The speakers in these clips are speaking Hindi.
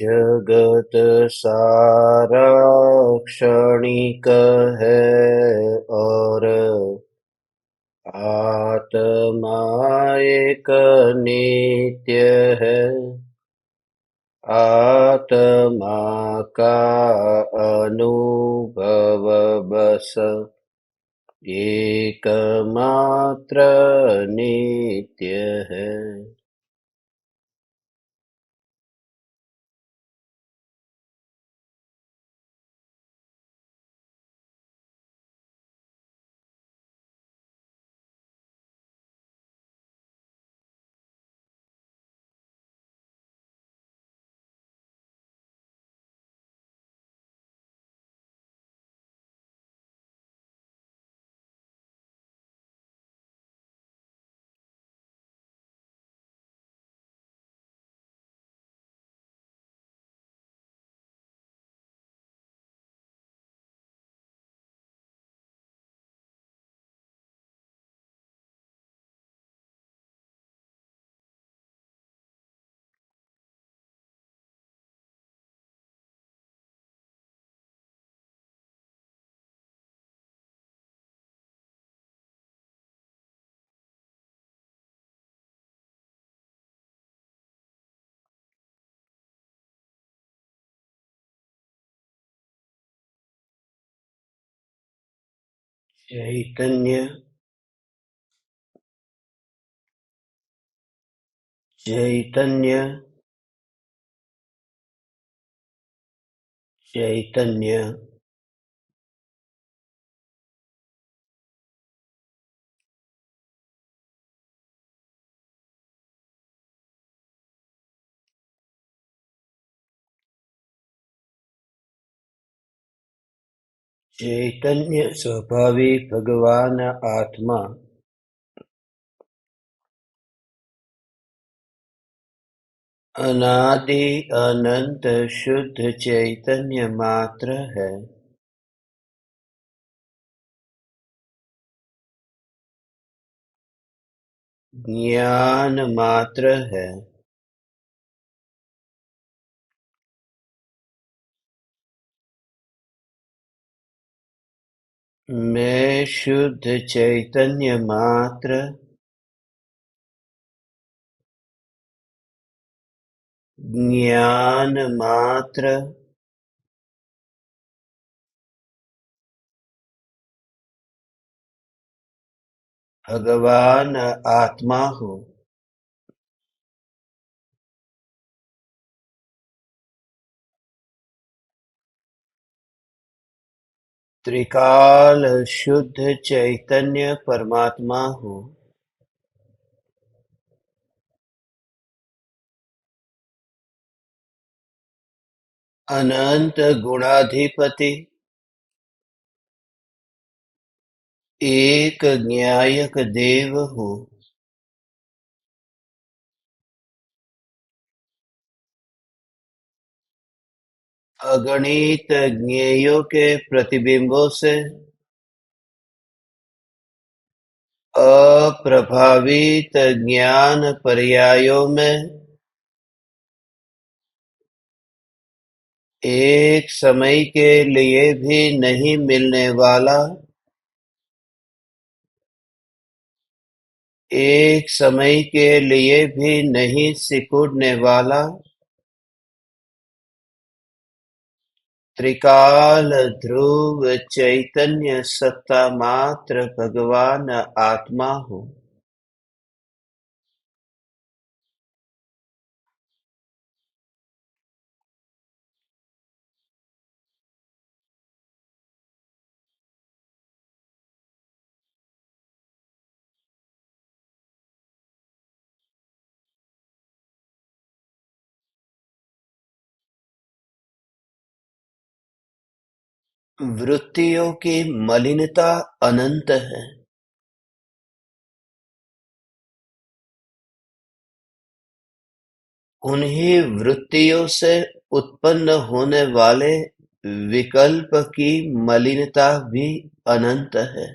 जगत सारा क्षणिक है और आत्मा एक नित्य है। आत्मा का अनुभव बस एकमात्र नित्य है। चैतन्य चैतन्य चैतन्य चैतन्य स्वभावी भगवान आत्मा अनादि अनंत शुद्ध चैतन्य मात्र है। ज्ञान मात्र है। मैं शुद्ध चैतन्य मात्र ज्ञान मात्र भगवान आत्मा हूँ। त्रिकाल शुद्ध चैतन्य परमात्मा हूँ। अनंत गुणाधिपति एक न्यायक देव हूँ। अगणित ज्ञेयों के प्रतिबिंबों से अप्रभावित ज्ञान पर्यायों में एक समय के लिए भी नहीं मिलने वाला, एक समय के लिए भी नहीं सिकुड़ने वाला, त्रिकाल ध्रुव चैतन्य सत्ता मात्र भगवान आत्मा हूँ। वृत्तियों की मलिनता अनंत है। उन्हीं वृत्तियों से उत्पन्न होने वाले विकल्प की मलिनता भी अनंत है।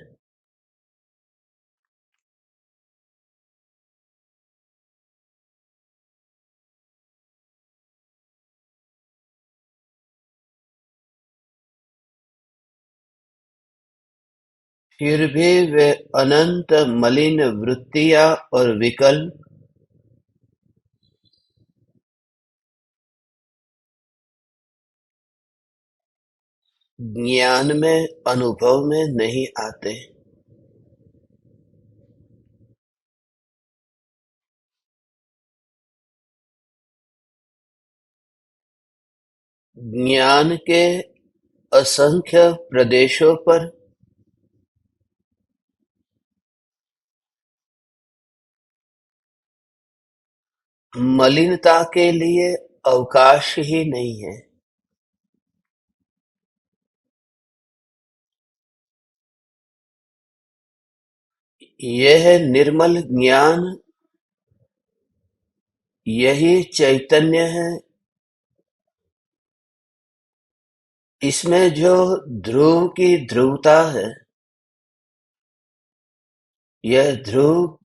फिर भी वे अनंत मलिन वृत्तियाँ और विकल्प ज्ञान में, अनुभव में नहीं आते। ज्ञान के असंख्य प्रदेशों पर मलिनता के लिए अवकाश ही नहीं है। यह निर्मल ज्ञान, यही चैतन्य है। इसमें जो ध्रुव की ध्रुवता है, यह ध्रुव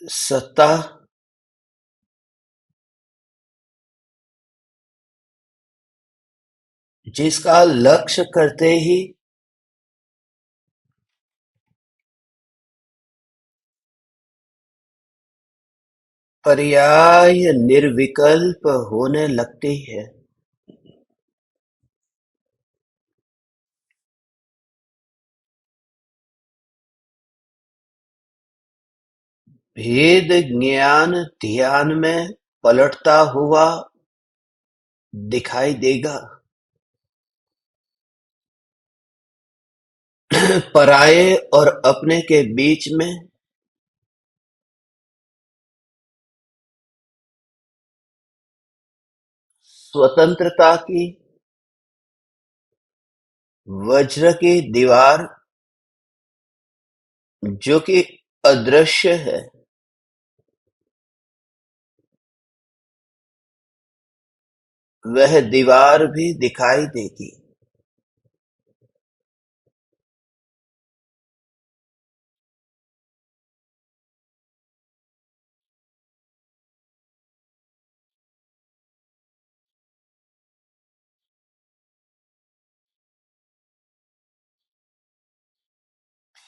सत्ता जिसका लक्ष्य करते ही पर्याय निर्विकल्प होने लगती है। भेद ज्ञान ध्यान में पलटता हुआ दिखाई देगा। पराये और अपने के बीच में स्वतंत्रता की वज्र की दीवार, जो कि अदृश्य है, वह दीवार भी दिखाई देगी।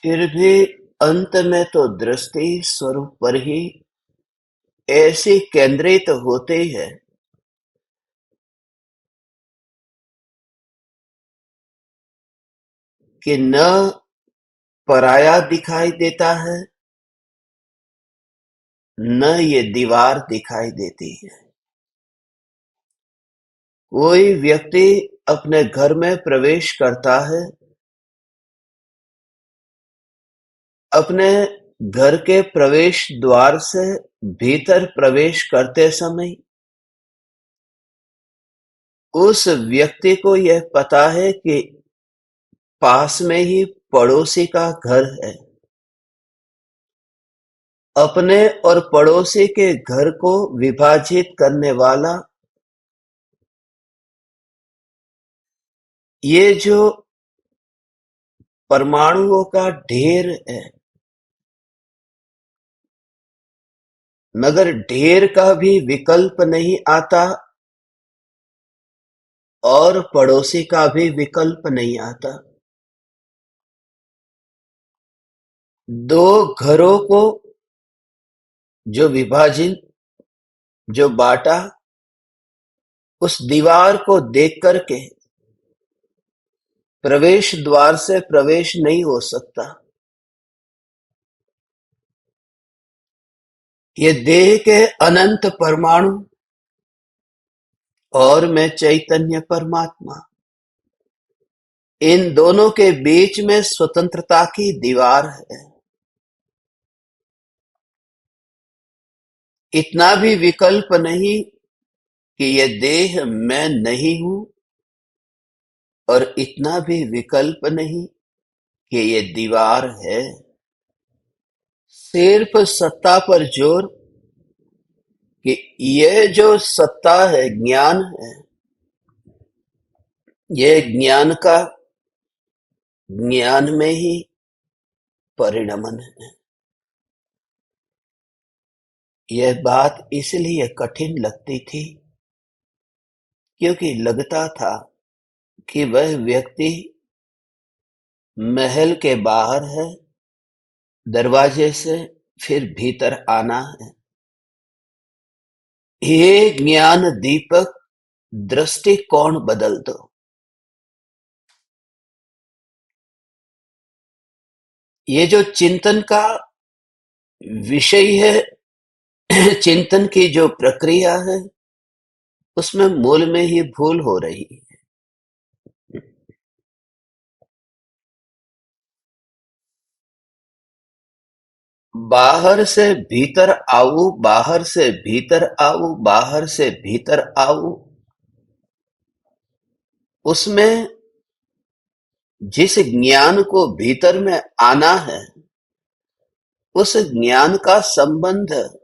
फिर भी अंत में तो दृष्टि स्वरूप पर ही ऐसी केंद्रित होती है कि न पराया दिखाई देता है, न ये दीवार दिखाई देती है। कोई व्यक्ति अपने घर में प्रवेश करता है, अपने घर के प्रवेश द्वार से भीतर प्रवेश करते समय उस व्यक्ति को यह पता है कि पास में ही पड़ोसी का घर है। अपने और पड़ोसी के घर को विभाजित करने वाला ये जो परमाणुओं का ढेर है, मगर ढेर का भी विकल्प नहीं आता और पड़ोसी का भी विकल्प नहीं आता। दो घरों को जो विभाजित, जो बांटा, उस दीवार को देख करके प्रवेश द्वार से प्रवेश नहीं हो सकता। ये देह के अनंत परमाणु और मैं चैतन्य परमात्मा, इन दोनों के बीच में स्वतंत्रता की दीवार है। इतना भी विकल्प नहीं कि ये देह मैं नहीं हूं, और इतना भी विकल्प नहीं कि ये दीवार है। सिर्फ सत्ता पर जोर कि यह जो सत्ता है, ज्ञान है, यह ज्ञान का ज्ञान में ही परिणमन है। यह बात इसलिए कठिन लगती थी क्योंकि लगता था कि वह व्यक्ति महल के बाहर है, दरवाजे से फिर भीतर आना है। ये ज्ञान दीपक दृष्टिकोण बदल दो। ये जो चिंतन का विषय है, चिंतन की जो प्रक्रिया है, उसमें मूल में ही भूल हो रही है। बाहर से भीतर आऊं, बाहर से भीतर आऊं, बाहर से भीतर आऊं, उसमें जिस ज्ञान को भीतर में आना है, उस ज्ञान का संबंध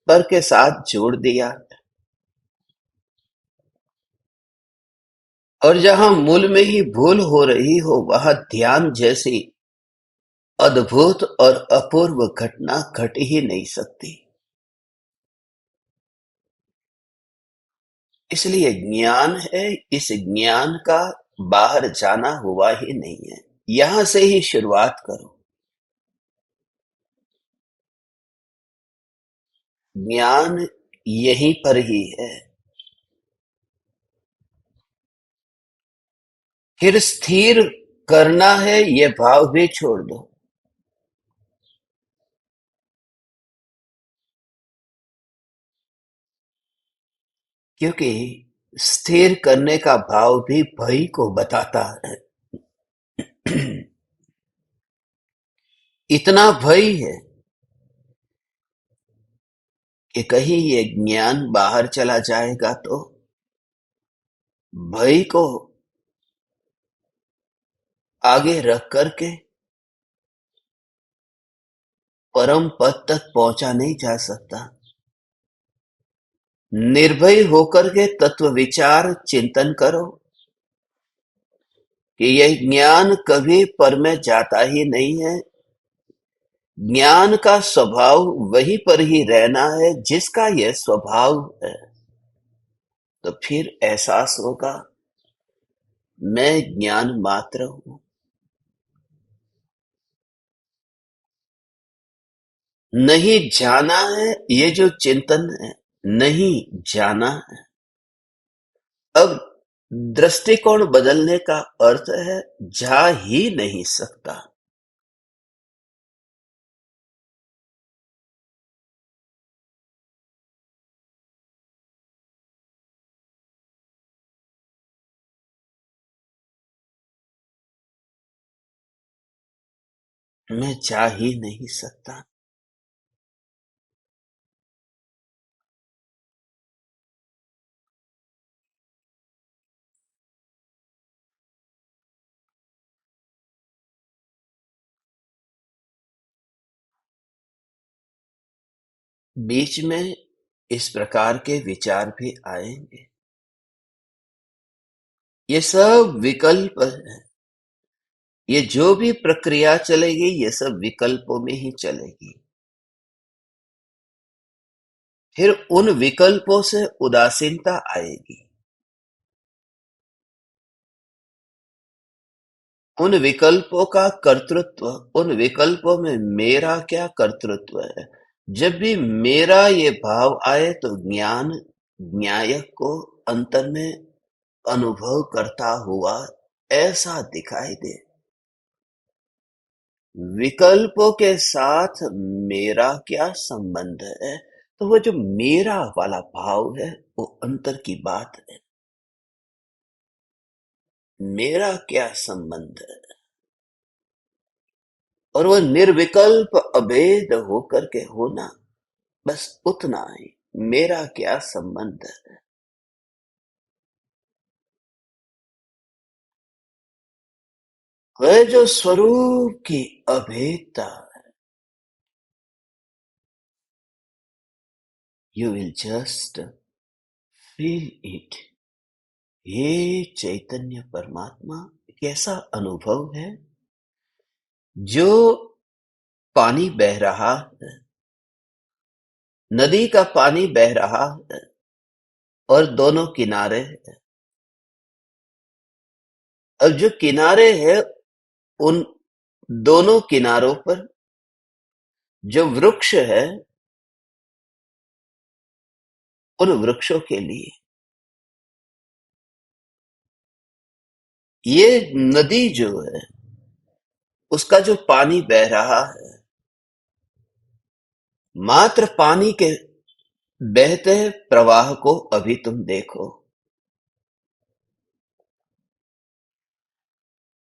पर के साथ जोड़ दिया। और जहां मूल में ही भूल हो रही हो, वहां ध्यान जैसी अद्भुत और अपूर्व घटना घट ही नहीं सकती। इसलिए ज्ञान है, इस ज्ञान का बाहर जाना हुआ ही नहीं है। यहां से ही शुरुआत करो। ज्ञान यहीं पर ही है। फिर स्थिर करना है, ये भाव भी छोड़ दो। क्योंकि स्थिर करने का भाव भी भय को बताता है। इतना भय है कि कहीं ये ज्ञान बाहर चला जाएगा तो भय को आगे रख करके परम पद तक पहुंचा नहीं जा सकता। निर्भय होकर के तत्व विचार चिंतन करो कि यह ज्ञान कभी पर में जाता ही नहीं है। ज्ञान का स्वभाव वहीं पर ही रहना है जिसका यह स्वभाव है। तो फिर एहसास होगा, मैं ज्ञान मात्र हूं। नहीं जाना है, ये जो चिंतन है, नहीं जाना है। अब दृष्टिकोण बदलने का अर्थ है जा ही नहीं सकता। मैं जा ही नहीं सकता। बीच में इस प्रकार के विचार भी आएंगे। ये सब विकल्प है। ये जो भी प्रक्रिया चलेगी, ये सब विकल्पों में ही चलेगी। फिर उन विकल्पों से उदासीनता आएगी। उन विकल्पों का कर्तृत्व, उन विकल्पों में मेरा क्या कर्तृत्व है। जब भी मेरा ये भाव आए तो ज्ञान न्यायक को अंतर में अनुभव करता हुआ ऐसा दिखाई दे। विकल्पों के साथ मेरा क्या संबंध है। तो वो जो मेरा वाला भाव है, वो अंतर की बात है। मेरा क्या संबंध है। और वो निर्विकल्प अभेद होकर के होना, बस उतना ही। मेरा क्या संबंध है। वह जो स्वरूप की अभेदता, you will just feel it. ये चैतन्य परमात्मा कैसा अनुभव है। जो पानी बह रहा है, नदी का पानी बह रहा है और दोनों किनारे है। अब जो किनारे हैं, उन दोनों किनारों पर जो वृक्ष है, उन वृक्षों के लिए ये नदी जो है, उसका जो पानी बह रहा है, मात्र पानी के बहते प्रवाह को अभी तुम देखो।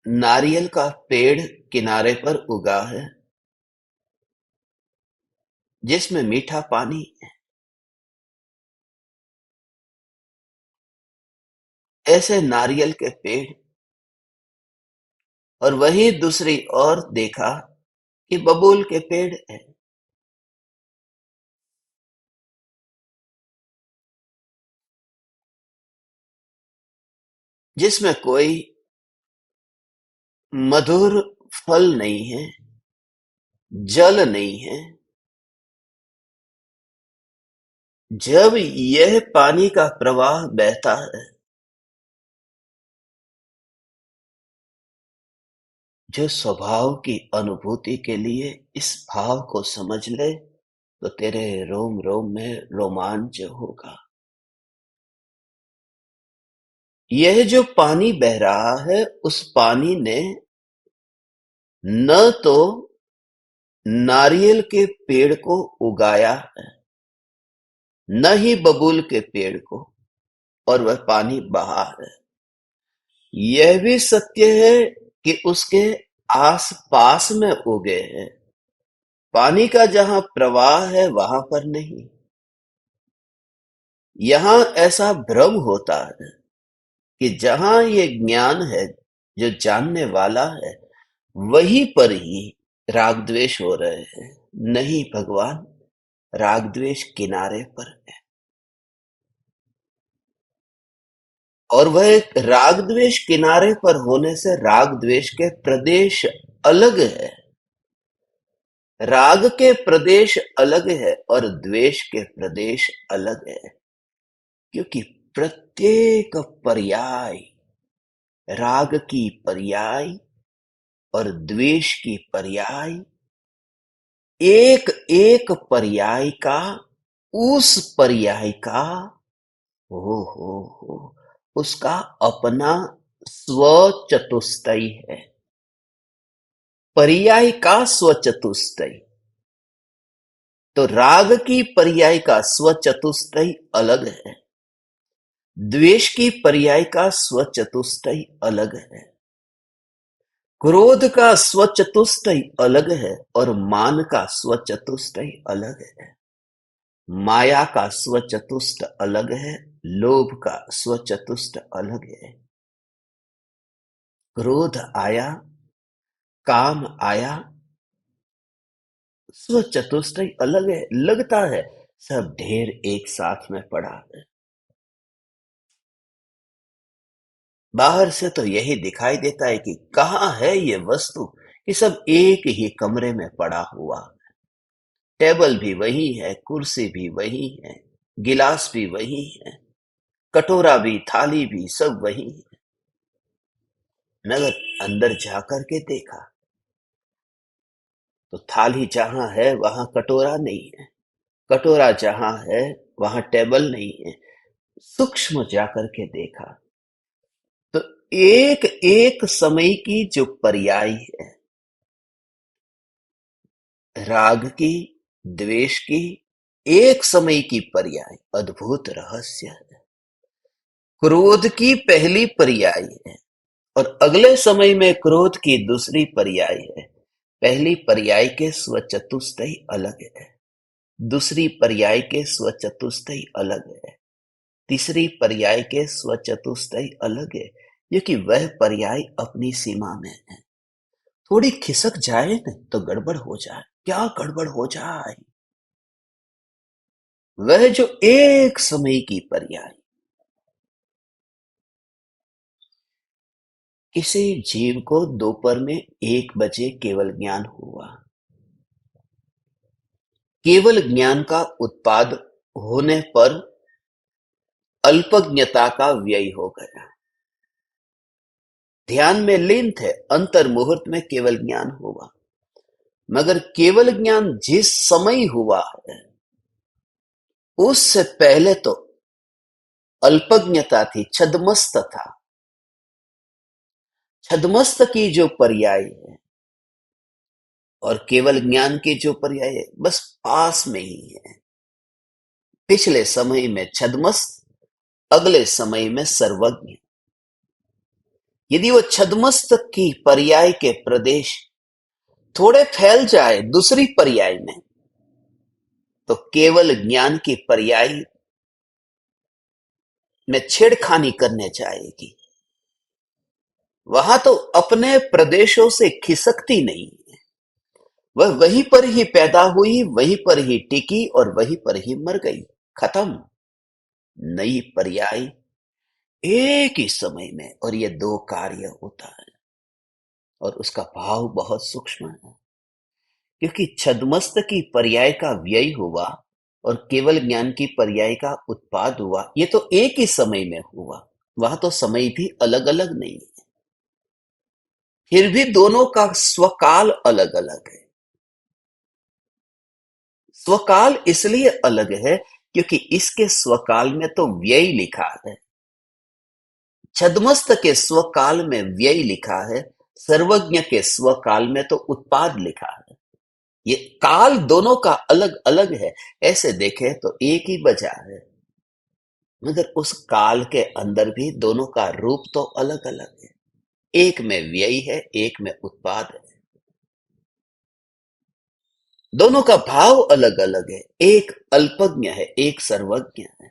नारियल का पेड़ किनारे पर उगा है, जिसमें मीठा पानी है। ऐसे नारियल के पेड़, और वही दूसरी ओर देखा कि बबूल के पेड़ है, जिसमें कोई मधुर फल नहीं है, जल नहीं है। जब यह पानी का प्रवाह बहता है, जो स्वभाव की अनुभूति के लिए इस भाव को समझ ले, तो तेरे रोम रोम में रोमांच होगा। यह जो पानी बह रहा है, उस पानी ने न तो नारियल के पेड़ को उगाया है, न ही बबूल के पेड़ को, और वह पानी बहा है। यह भी सत्य है कि उसके आस पास में उगे हैं। पानी का जहां प्रवाह है, वहां पर नहीं। यहां ऐसा भ्रम होता है कि जहां ये ज्ञान है, जो जानने वाला है, वहीं पर ही राग द्वेष हो रहे हैं। नहीं भगवान, राग द्वेष किनारे पर है। और वह राग द्वेष किनारे पर होने से राग द्वेष के प्रदेश अलग है। राग के प्रदेश अलग है और द्वेष के प्रदेश अलग है, क्योंकि प्रत्येक पर्याय राग की पर्याय और द्वेष की पर्याय, एक एक पर्याय का उस पर्याय का हो उसका अपना स्व चतुष्टय है। पर्याय का स्व चतुष्टय। तो राग की पर्याय का स्व चतुष्टय अलग है, द्वेष की पर्याय का स्व चतुष्टय अलग है, क्रोध का स्व चतुष्टय अलग है और मान का स्व चतुष्टय अलग है। माया का स्व चतुष्ट अलग है, लोभ का स्व चतुष्ट अलग है। क्रोध आया, काम आया, स्व चतुष्टय अलग है। लगता है सब ढेर एक साथ में पड़ा है। बाहर से तो यही दिखाई देता है कि कहाँ है ये वस्तु, कि सब एक ही कमरे में पड़ा हुआ। टेबल भी वही है, कुर्सी भी वही है, गिलास भी वही है, कटोरा भी, थाली भी, सब वही है। मगर अंदर जाकर के देखा तो थाली जहां है, वहां कटोरा नहीं है, कटोरा जहां है, वहां टेबल नहीं है। सूक्ष्म जाकर के देखा तो एक एक समय की जो पर्याय है, राग की, द्वेष की, एक समय की पर्याय अद्भुत रहस्य है। क्रोध की पहली पर्याय है और अगले समय में क्रोध की दूसरी पर्याय है। पहली पर्याय के स्वचतुष्टय अलग है, दूसरी पर्याय के स्वचतुष्टय अलग है, तीसरी पर्याय के स्वचतुष्टय अलग है, क्योंकि वह पर्याय अपनी सीमा में है। थोड़ी खिसक जाए न तो गड़बड़ हो जाए। क्या गड़बड़ हो जाए? वह जो एक समय की पर्याय, किसी जीव को दोपहर में 1 बजे केवल ज्ञान हुआ। केवल ज्ञान का उत्पाद होने पर अल्पज्ञता का व्यय हो गया। ध्यान में लीन थे, अंतर मुहूर्त में केवल ज्ञान हुआ। मगर केवल ज्ञान जिस समय हुआ है, उससे पहले तो अल्पज्ञता थी, छद्मस्त था। छद्मस्त की जो पर्याय है और केवल ज्ञान की जो पर्याय है, बस पास में ही है। पिछले समय में छद्मस्त, अगले समय में सर्वज्ञ। यदि वो छद्मस्त की पर्याय के प्रदेश थोड़े फैल जाए दूसरी पर्याय में, तो केवल ज्ञान की पर्याय में छेड़खानी करने जाएगी। वहां तो अपने प्रदेशों से खिसकती नहीं है। वह वहीं पर ही पैदा हुई, वहीं पर ही टिकी और वहीं पर ही मर गई। खत्म। नई पर्याय एक ही समय में, और ये दो कार्य होता है। और उसका भाव बहुत सूक्ष्म है, क्योंकि छद्मस्त की पर्याय का व्यय हुआ और केवल ज्ञान की पर्याय का उत्पाद हुआ। ये तो एक ही समय में हुआ, वहां तो समय भी अलग अलग नहीं है। फिर भी दोनों का स्वकाल अलग अलग है। स्वकाल इसलिए अलग है क्योंकि इसके स्वकाल में तो व्यय लिखा है, छद्मस्त के स्वकाल में व्यय लिखा है, सर्वज्ञ के स्वकाल में तो उत्पाद लिखा है। ये काल दोनों का अलग अलग है। ऐसे देखें तो एक ही बजा है, मगर उस काल के अंदर भी दोनों का रूप तो अलग अलग है। एक में व्यय है, एक में उत्पाद है। दोनों का भाव अलग अलग है। एक अल्पज्ञ है, एक सर्वज्ञ है।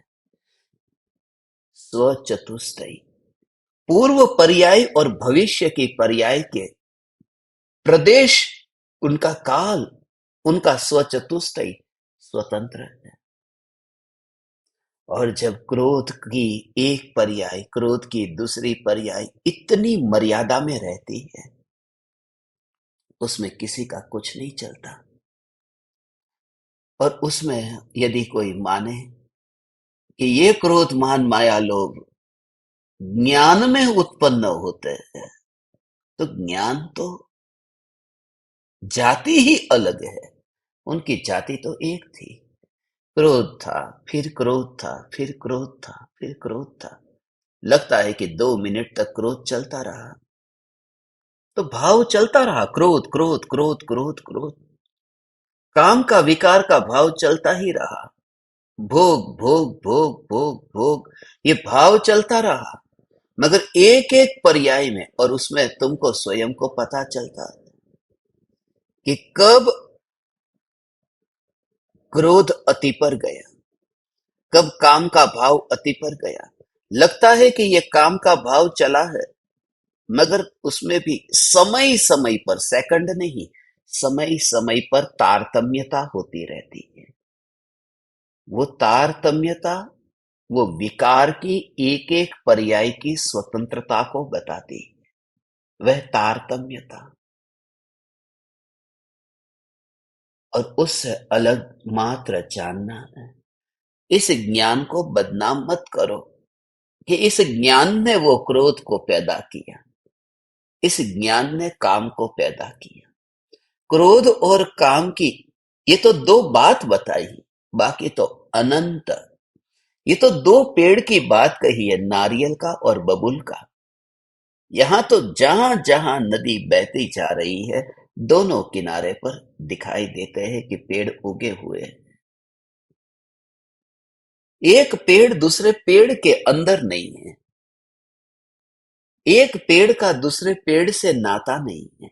स्वचतुष्टयी, पूर्व पर्याय और भविष्य की पर्याय के प्रदेश, उनका काल, उनका स्वचतुष्टयी स्वतंत्र है। और जब क्रोध की एक पर्याय, क्रोध की दूसरी पर्याय इतनी मर्यादा में रहती है, उसमें किसी का कुछ नहीं चलता। और उसमें यदि कोई माने कि ये क्रोध मान माया लोग ज्ञान में उत्पन्न होते हैं, तो ज्ञान तो जाति ही अलग है। उनकी जाति तो एक थी। क्रोध था, फिर क्रोध था, फिर क्रोध था, फिर क्रोध था। लगता है कि 2 मिनट तक क्रोध चलता रहा, तो भाव चलता रहा, क्रोध क्रोध क्रोध क्रोध क्रोध। काम का विकार का भाव चलता ही रहा, भोग भोग भोग भोग भोग, ये भाव चलता रहा। मगर एक एक पर्याय में, और उसमें तुमको स्वयं को पता चलता है कि कब क्रोध अति पर गया, कब काम का भाव अति पर गया। लगता है कि ये काम का भाव चला है, मगर उसमें भी समय समय पर, सेकंड नहीं, समय समय पर तारतम्यता होती रहती है। वो तारतम्यता, वो विकार की एक एक पर्याय की स्वतंत्रता को बताती है, वह तारतम्यता। और उससे अलग मात्र जानना है। इस ज्ञान को बदनाम मत करो कि इस ज्ञान ने वो क्रोध को पैदा किया, इस ज्ञान ने काम को पैदा किया। क्रोध और काम की ये तो दो बात बताई, बाकी तो अनंत। ये तो दो पेड़ की बात कही है, नारियल का और बबुल का। यहां तो जहां जहां नदी बहती जा रही है, दोनों किनारे पर दिखाई देते हैं कि पेड़ उगे हुए हैं। एक पेड़ दूसरे पेड़ के अंदर नहीं है, एक पेड़ का दूसरे पेड़ से नाता नहीं है।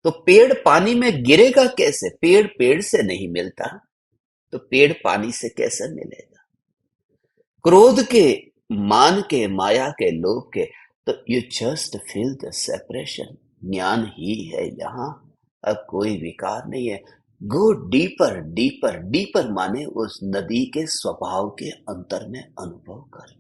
तो पेड़ पानी में गिरेगा कैसे? पेड़ पेड़ से नहीं मिलता, तो पेड़ पानी से कैसे मिलेगा? क्रोध के, मान के, माया के, लोभ के, तो you just feel the separation. ज्ञान ही है यहां, अब कोई विकार नहीं है। गो डीपर डीपर डीपर, माने उस नदी के स्वभाव के अंतर में अनुभव कर।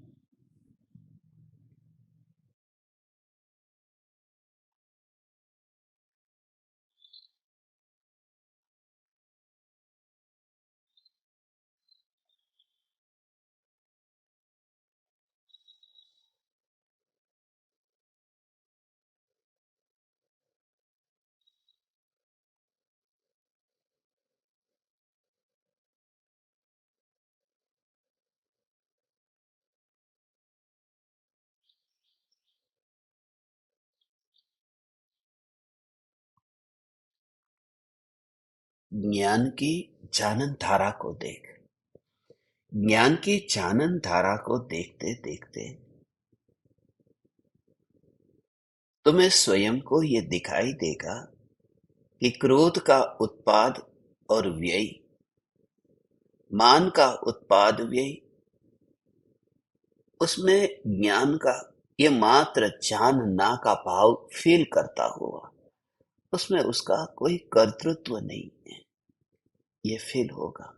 ज्ञान की जानन धारा को देख। ज्ञान की जानन धारा को देखते देखते तुम्हें स्वयं को ये दिखाई देगा कि क्रोध का उत्पाद और व्यय, मान का उत्पाद व्यय, उसमें ज्ञान का ये मात्र जानना का भाव फील करता हुआ, उसमें उसका कोई कर्तृत्व नहीं है, ये फील होगा।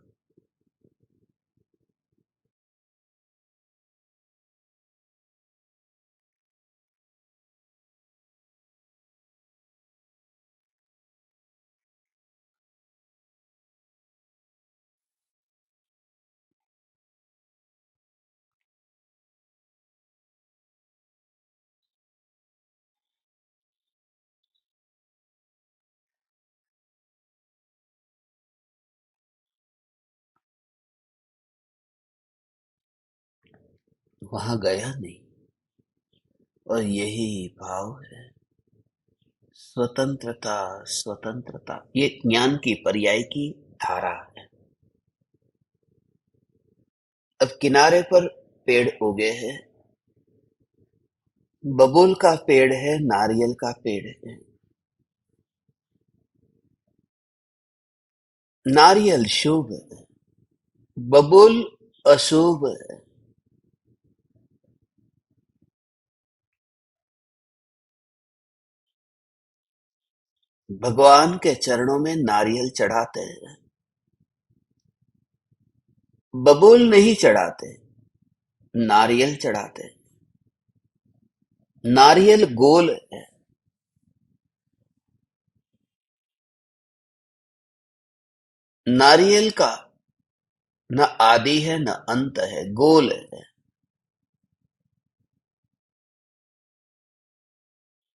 वहां गया नहीं। और यही भाव है स्वतंत्रता। स्वतंत्रता ये ज्ञान की पर्याय की धारा है। अब किनारे पर पेड़ उगे हैं, बबूल का पेड़ है, नारियल का पेड़ है। नारियल शुभ है, बबूल अशुभ है। भगवान के चरणों में नारियल चढ़ाते हैं, बबूल नहीं चढ़ाते, नारियल चढ़ाते हैं। नारियल गोल है, नारियल का न आदि है न अंत है, गोल है।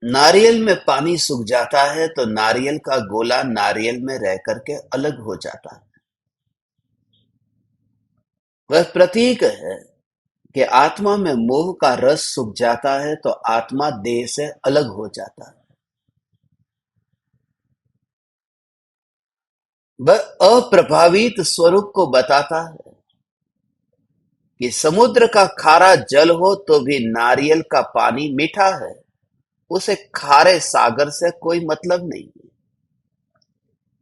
नारियल में पानी सूख जाता है तो नारियल का गोला नारियल में रह करके अलग हो जाता है। वह प्रतीक है कि आत्मा में मोह का रस सूख जाता है तो आत्मा देह से अलग हो जाता है। वह अप्रभावित स्वरूप को बताता है कि समुद्र का खारा जल हो तो भी नारियल का पानी मीठा है, उसे खारे सागर से कोई मतलब नहीं है।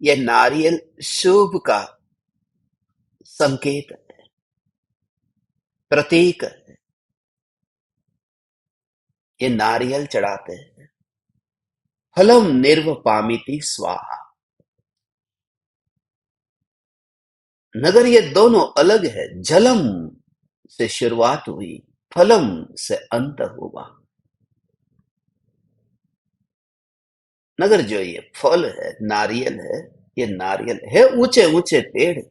यह नारियल शुभ का संकेत है, प्रतीक है। ये नारियल चढ़ाते हैं। फलम निर्वपामिति स्वाहा। मगर ये दोनों अलग है। जलम से शुरुआत हुई, फलम से अंत हुआ। मगर जो ये फल है, नारियल है, ये नारियल है ऊंचे ऊंचे पेड़,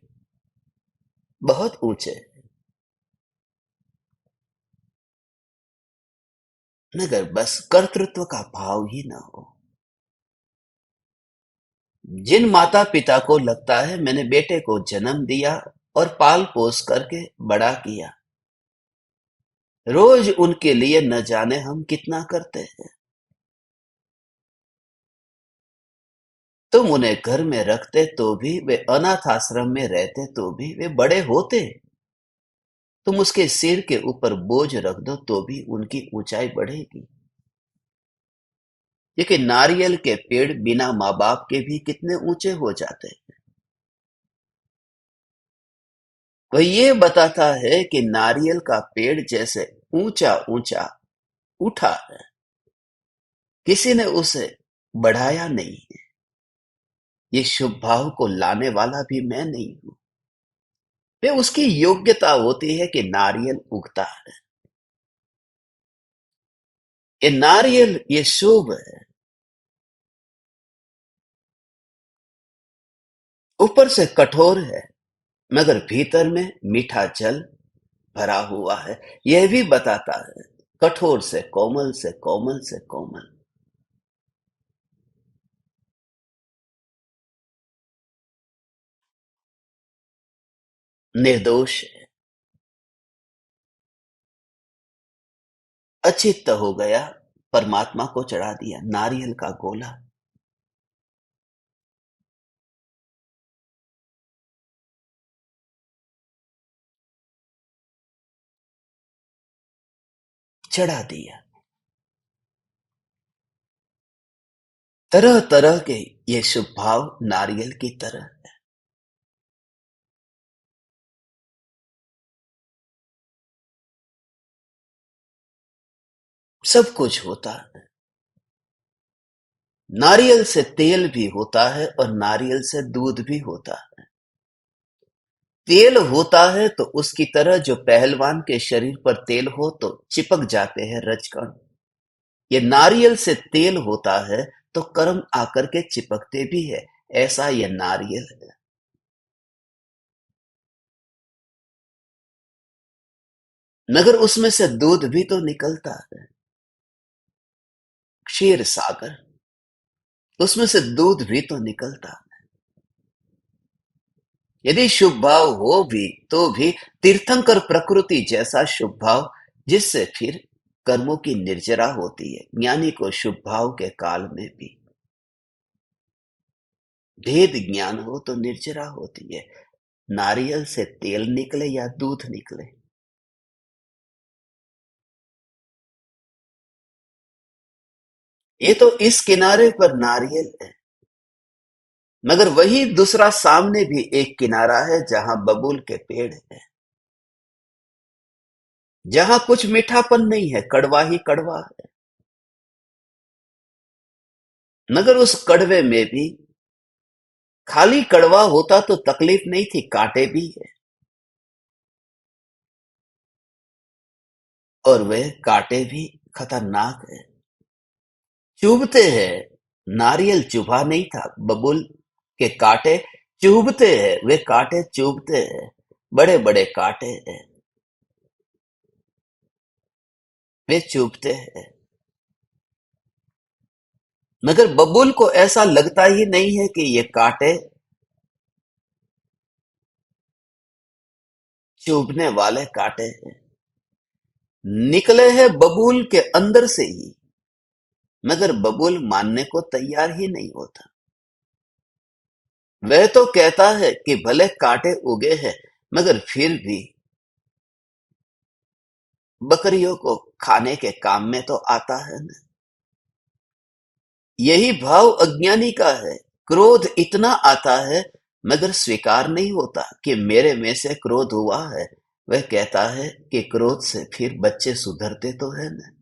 बहुत ऊंचे। मगर बस कर्तृत्व का भाव ही ना हो। जिन माता पिता को लगता है मैंने बेटे को जन्म दिया और पाल पोस करके बड़ा किया, रोज उनके लिए न जाने हम कितना करते हैं। तुम उन्हें घर में रखते तो भी, वे अनाथ आश्रम में रहते तो भी वे बड़े होते। तुम उसके सिर के ऊपर बोझ रख दो तो भी उनकी ऊंचाई बढ़ेगी। लेकिन नारियल के पेड़ बिना माँ बाप के भी कितने ऊंचे हो जाते हैं। वह ये बताता है कि नारियल का पेड़ जैसे ऊंचा ऊंचा उठा है, किसी ने उसे बढ़ाया नहीं है। ये शुभ भाव को लाने वाला भी मैं नहीं हूं। वे उसकी योग्यता होती है कि नारियल उगता है। ये नारियल ये शुभ है, ऊपर से कठोर है मगर भीतर में मीठा जल भरा हुआ है। यह भी बताता है कठोर से कोमल से कोमल से कोमल। निर्दोष है। अचित्त हो गया, परमात्मा को चढ़ा दिया नारियल का गोला। चढ़ा दिया। तरह तरह के ये शुभ भाव नारियल की तरह है। सब कुछ होता है। नारियल से तेल भी होता है और नारियल से दूध भी होता है। तेल होता है तो उसकी तरह जो पहलवान के शरीर पर तेल हो तो चिपक जाते हैं रजकण। ये नारियल से तेल होता है तो कर्म आकर के चिपकते भी है। ऐसा ये नारियल है। मगर उसमें से दूध भी तो निकलता है। क्षीर सागर, उसमें से दूध भी तो निकलता है। यदि शुभ भाव हो भी तो भी तीर्थंकर प्रकृति जैसा शुभ भाव, जिससे फिर कर्मों की निर्जरा होती है। ज्ञानी को शुभ भाव के काल में भी भेद ज्ञान हो तो निर्जरा होती है। नारियल से तेल निकले या दूध निकले, ये तो इस किनारे पर नारियल है। मगर वही दूसरा सामने भी एक किनारा है जहां बबूल के पेड़ है, जहां कुछ मीठापन नहीं है, कड़वा ही कड़वा है। मगर उस कड़वे में भी खाली कड़वा होता तो तकलीफ नहीं थी, कांटे भी है। और वह कांटे भी खतरनाक है, चुभते हैं। नारियल चुभा नहीं था, बबूल के कांटे चुभते हैं। वे कांटे चुभते हैं, बड़े बड़े कांटे हैं, वे चुभते हैं। मगर बबूल को ऐसा लगता ही नहीं है कि ये कांटे चुभने वाले कांटे हैं। निकले हैं बबूल के अंदर से ही, मगर बबूल मानने को तैयार ही नहीं होता। वह तो कहता है कि भले कांटे उगे हैं, मगर फिर भी बकरियों को खाने के काम में तो आता है न। यही भाव अज्ञानी का है। क्रोध इतना आता है मगर स्वीकार नहीं होता कि मेरे में से क्रोध हुआ है। वह कहता है कि क्रोध से फिर बच्चे सुधरते तो है न।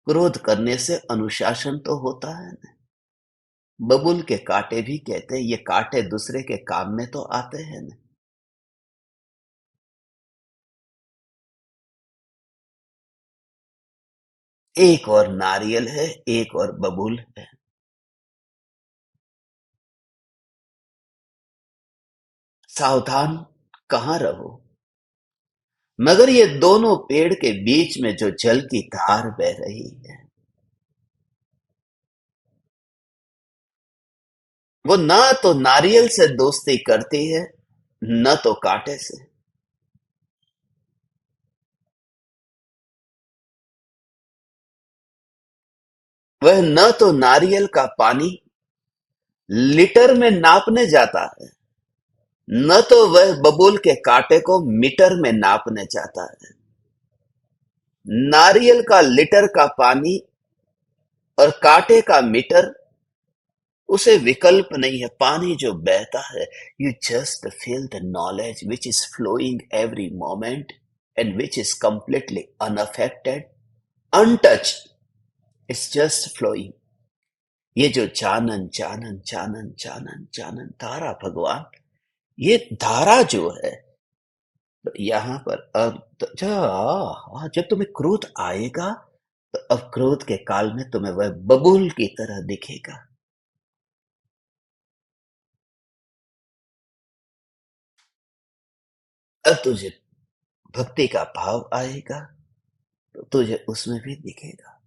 क्रोध करने से अनुशासन तो होता है न। बबूल के कांटे भी कहते हैं ये कांटे दूसरे के काम में तो आते हैं न। एक और नारियल है, एक और बबूल है। सावधान कहाँ रहो। मगर ये दोनों पेड़ के बीच में जो जल की धार बह रही है, वो ना तो नारियल से दोस्ती करती है, न तो कांटे से। वह न तो नारियल का पानी लीटर में नापने जाता है, न तो वह बबूल के कांटे को मीटर में नापने जाता है। नारियल का लीटर का पानी और कांटे का मीटर, उसे विकल्प नहीं है। पानी जो बहता है, you just feel the knowledge which is flowing every moment and which is completely unaffected, untouched, it's just flowing. ये जो जानन जानन जानन जानन जानन धारा भगवान, ये धारा जो है, तो यहां पर अब तो जब तुम्हें क्रोध आएगा तो अब क्रोध के काल में तुम्हें वह बबूल की तरह दिखेगा। अब तुझे भक्ति का भाव आएगा तो तुझे उसमें भी दिखेगा।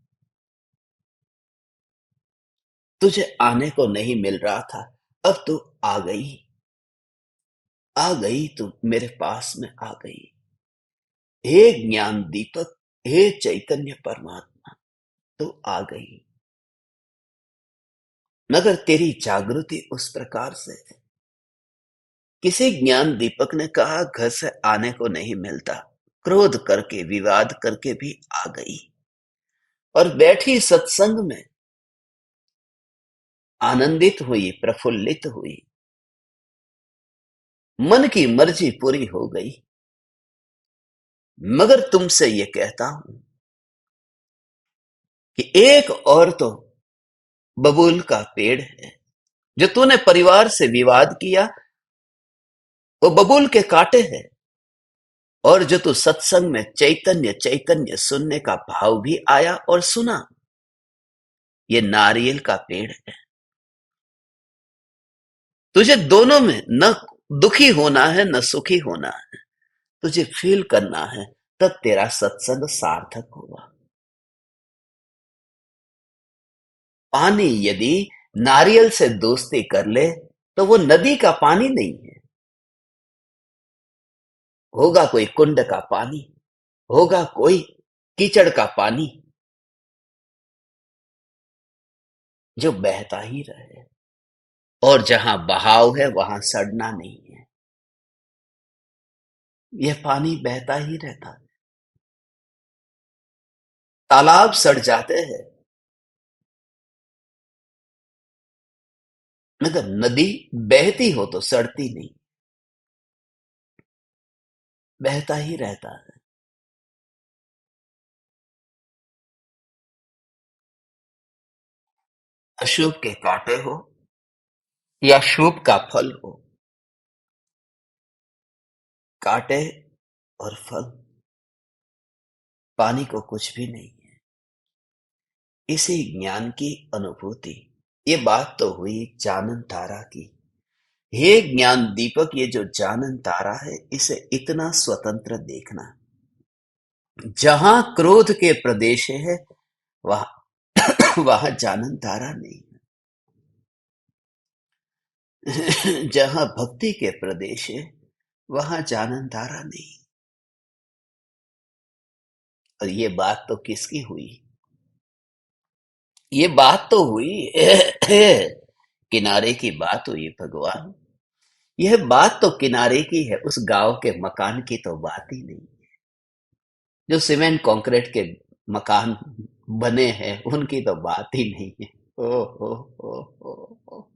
तुझे आने को नहीं मिल रहा था, अब तू आ गई। आ गई, तू मेरे पास में आ गई। हे ज्ञान दीपक, हे चैतन्य परमात्मा, तू आ गई। मगर तेरी जागृति उस प्रकार से है। किसी ज्ञान दीपक ने कहा घर से आने को नहीं मिलता, क्रोध करके विवाद करके भी आ गई और बैठी सत्संग में आनंदित हुई, प्रफुल्लित हुई, मन की मर्जी पूरी हो गई। मगर तुमसे ये कहता हूं कि एक और तो बबूल का पेड़ है, जो तूने परिवार से विवाद किया, वो बबूल के कांटे हैं। और जो तू सत्संग में चैतन्य चैतन्य सुनने का भाव भी आया और सुना, ये नारियल का पेड़ है। तुझे दोनों में न दुखी होना है न सुखी होना है, तुझे फील करना है, तब तेरा सत्संग सार्थक होगा। पानी यदि नारियल से दोस्ती कर ले तो वो नदी का पानी नहीं है, होगा कोई कुंड का पानी, होगा कोई कीचड़ का पानी जो बहता ही रहे। और जहां बहाव है वहां सड़ना नहीं है, यह पानी बहता ही रहता है। तालाब सड़ जाते हैं, मगर नदी बहती हो तो सड़ती नहीं, बहता ही रहता है। अशुभ के कांटे हो या शुभ का फल हो, कांटे और फल पानी को कुछ भी नहीं है। इसी ज्ञान की अनुभूति, ये बात तो हुई जानन तारा की। हे ज्ञान दीपक, ये जो जानन तारा है, इसे इतना स्वतंत्र देखना। जहां क्रोध के प्रदेश है वहां वहां जानन तारा नहीं है। जहां भक्ति के प्रदेश है वहां जानन तारा नहीं। और ये बात तो किसकी हुई? ये बात तो हुई किनारे की बात हुई भगवान। यह बात तो किनारे की है, उस गांव के मकान की तो बात ही नहीं। जो सीमेंट कंक्रीट के मकान बने हैं उनकी तो बात ही नहीं है। ओ हो हो हो हो।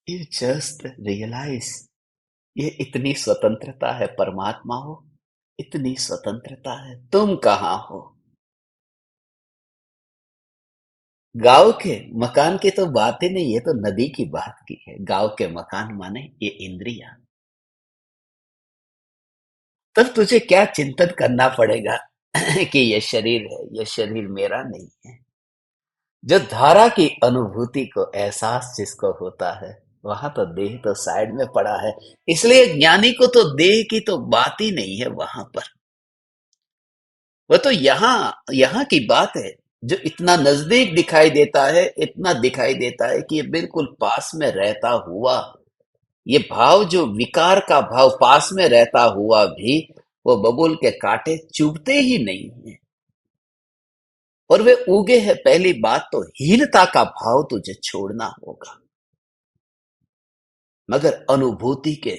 यू जस्ट रियलाइज, ये इतनी स्वतंत्रता है परमात्मा हो, इतनी स्वतंत्रता है। तुम कहाँ हो? गांव के मकान की तो बात ही नहीं, ये तो नदी की बात की है। गांव के मकान माने ये इंद्रिया। तब तुझे क्या चिंतन करना पड़ेगा कि ये शरीर है, ये शरीर मेरा नहीं है। जो धारा की अनुभूति को एहसास जिसको होता है, वहां तो देह तो साइड में पड़ा है। इसलिए ज्ञानी को तो देह की तो बात ही नहीं है वहां पर। वो तो यहाँ यहाँ की बात है, जो इतना नजदीक दिखाई देता है, इतना दिखाई देता है कि ये बिल्कुल पास में रहता हुआ, ये भाव जो विकार का भाव पास में रहता हुआ भी वो बबूल के कांटे चुभते ही नहीं है। और वे उगे हैं। पहली बात तो हीनता का भाव तुझे छोड़ना होगा। मगर अनुभूति के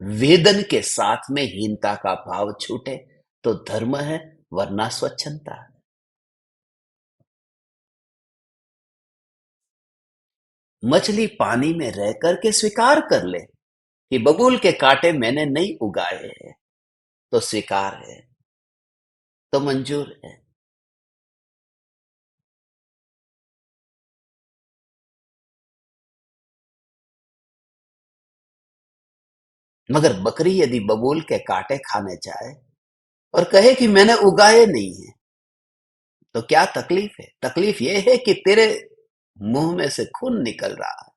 वेदन के साथ में हीनता का भाव छूटे तो धर्म है, वरना स्वच्छंदता है। मछली पानी में रह करके स्वीकार कर ले कि बबूल के कांटे मैंने नहीं उगाए हैं, तो स्वीकार है, तो मंजूर है। मगर बकरी यदि बबूल के कांटे खाने जाए और कहे कि मैंने उगाए नहीं है, तो क्या तकलीफ है? तकलीफ यह है कि तेरे मुंह में से खून निकल रहा है।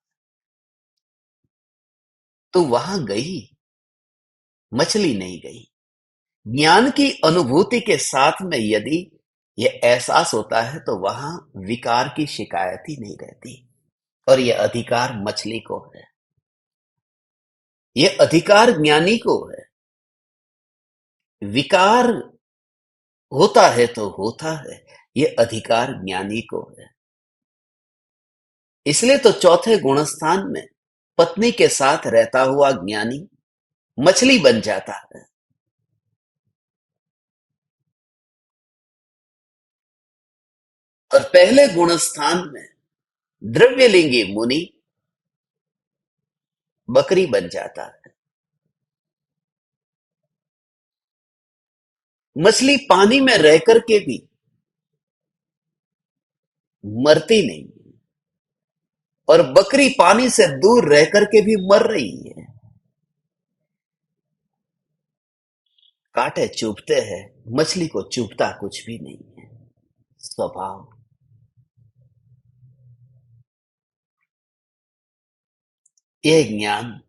तो वहां गई, मछली नहीं गई। ज्ञान की अनुभूति के साथ में यदि यह एहसास होता है तो वहां विकार की शिकायत ही नहीं रहती। और यह अधिकार मछली को है, यह अधिकार ज्ञानी को है। विकार होता है तो होता है, यह अधिकार ज्ञानी को है। इसलिए तो चौथे गुणस्थान में पत्नी के साथ रहता हुआ ज्ञानी मछली बन जाता है, और पहले गुणस्थान में द्रव्यलिंगी मुनि बकरी बन जाता है। मछली पानी में रह करके भी मरती नहीं, और बकरी पानी से दूर रह करके भी मर रही है। कांटे चुभते हैं, मछली को चुभता कुछ भी नहीं है। स्वभाव। यह ज्ञान,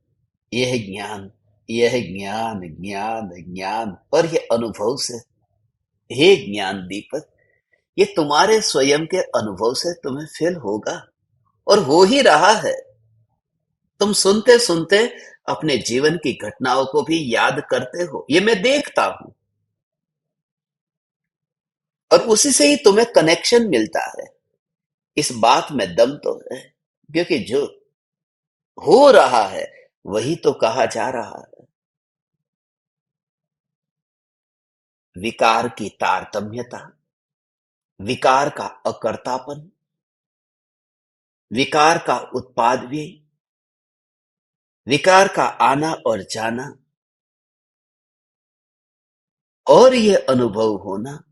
यह ज्ञान, यह ज्ञान, ज्ञान ज्ञान, और यह अनुभव से। हे ज्ञान दीपक, ये तुम्हारे स्वयं के अनुभव से तुम्हें फील होगा, और हो ही रहा है। तुम सुनते सुनते अपने जीवन की घटनाओं को भी याद करते हो, ये मैं देखता हूं, और उसी से ही तुम्हें कनेक्शन मिलता है। इस बात में दम तो है, क्योंकि जो हो रहा है वही तो कहा जा रहा है। विकार की तारतम्यता, विकार का अकर्तापन, विकार का उत्पाद व्यय, विकार का आना और जाना, और यह अनुभव होना,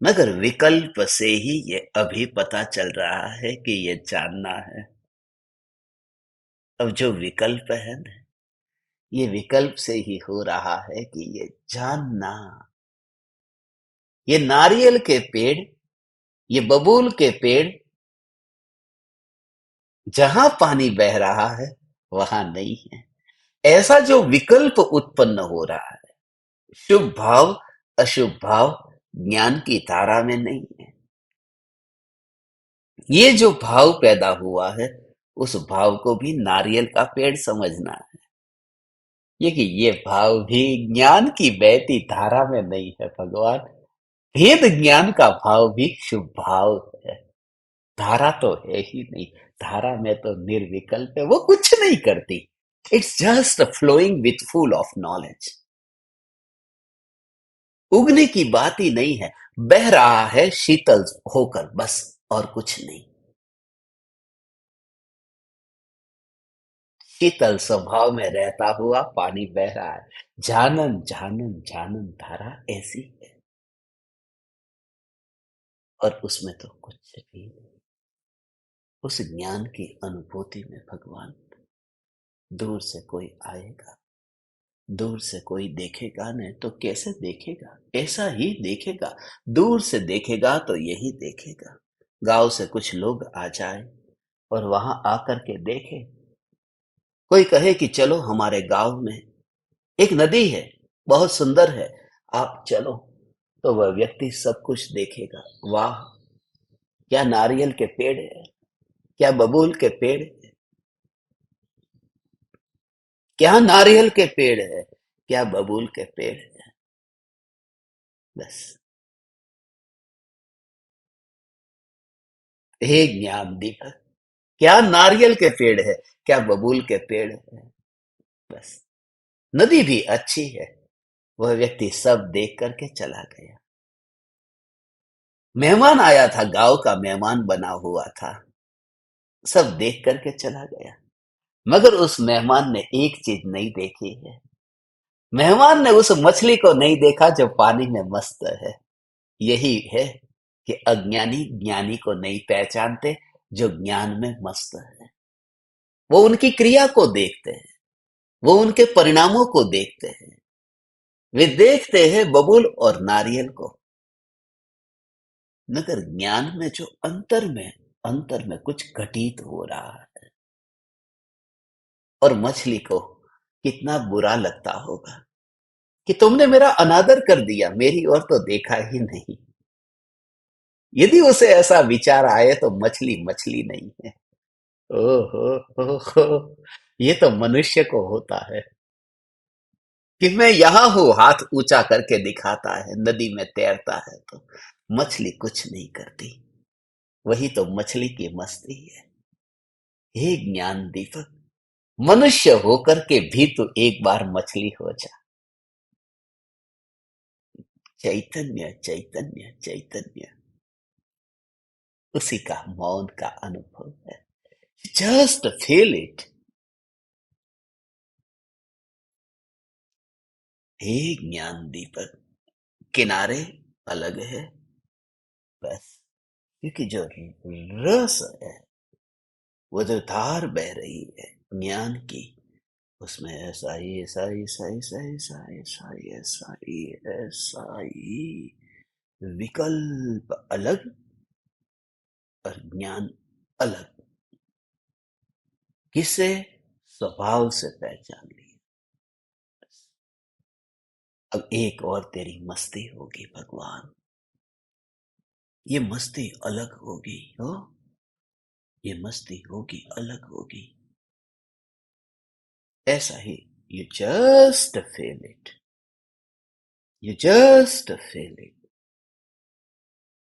मगर विकल्प से ही ये अभी पता चल रहा है कि ये जानना है। अब जो विकल्प है ना, ये विकल्प से ही हो रहा है कि ये जानना। ये नारियल के पेड़, ये बबूल के पेड़, जहां पानी बह रहा है वहां नहीं है। ऐसा जो विकल्प उत्पन्न हो रहा है, शुभ भाव अशुभ भाव ज्ञान की धारा में नहीं है। ये जो भाव पैदा हुआ है, उस भाव को भी नारियल का पेड़ समझना है। ये भाव भी ज्ञान की बहती धारा में नहीं है भगवान। भेद ज्ञान का भाव भी शुभ भाव है। धारा तो है ही नहीं। धारा में तो निर्विकल्प है, वो कुछ नहीं करती। It's just flowing with full of knowledge. उगने की बात ही नहीं है, बह रहा है शीतल होकर, बस, और कुछ नहीं। शीतल स्वभाव में रहता हुआ पानी बह रहा है। जानन जानन जानन धारा ऐसी है, और उसमें तो कुछ भी नहीं। उस ज्ञान की अनुभूति में भगवान, दूर से कोई आएगा, दूर से कोई देखेगा, नहीं तो कैसे देखेगा? ऐसा ही देखेगा। दूर से देखेगा तो यही देखेगा। गांव से कुछ लोग आ जाए और वहां आकर के देखे, कोई कहे कि चलो हमारे गांव में एक नदी है, बहुत सुंदर है, आप चलो, तो वह व्यक्ति सब कुछ देखेगा। वाह, क्या नारियल के पेड़ है, क्या बबूल के पेड़ है, क्या नारियल के पेड़ है, क्या बबूल के पेड़ है। बस। हे ज्ञान दीपक, क्या नारियल के पेड़ है, क्या बबूल के पेड़ है। बस। नदी भी अच्छी है। वह व्यक्ति सब देख करके चला गया। मेहमान आया था, गांव का मेहमान बना हुआ था, सब देख करके चला गया। मगर उस मेहमान ने एक चीज नहीं देखी है। मेहमान ने उस मछली को नहीं देखा जो पानी में मस्त है। यही है कि अज्ञानी ज्ञानी को नहीं पहचानते, जो ज्ञान में मस्त है। वो उनकी क्रिया को देखते हैं, वो उनके परिणामों को देखते हैं। वे देखते हैं बबूल और नारियल को, मगर ज्ञान में जो अंतर में कुछ घटित हो रहा है। और मछली को कितना बुरा लगता होगा कि तुमने मेरा अनादर कर दिया, मेरी ओर तो देखा ही नहीं। यदि उसे ऐसा विचार आए तो मछली मछली नहीं है। ओहो, ओहो, ये तो मनुष्य को होता है कि मैं यहां हूं, हाथ ऊंचा करके दिखाता है, नदी में तैरता है तो। मछली कुछ नहीं करती। वही तो मछली की मस्ती है। हे ज्ञान दीपक, मनुष्य होकर के भी तू एक बार मछली हो जा। चैतन्य चैतन्य चैतन्य, उसी का मौन का अनुभव है। Just feel it. हे ज्ञान दीपक, किनारे अलग है बस, क्योंकि जो रस है, वो जो धार बह रही है ज्ञान की, उसमें ऐसा ही ऐसा ही ऐसा ही ऐसा ही ऐसा ही ऐसा ही ऐसा ही ऐसा ही विकल्प अलग और ज्ञान अलग। किसे? स्वभाव से पहचान लिया। अब एक और तेरी मस्ती होगी भगवान, ये मस्ती अलग होगी हो, ये मस्ती होगी अलग होगी। ऐसा ही, you just feel it, you just feel it,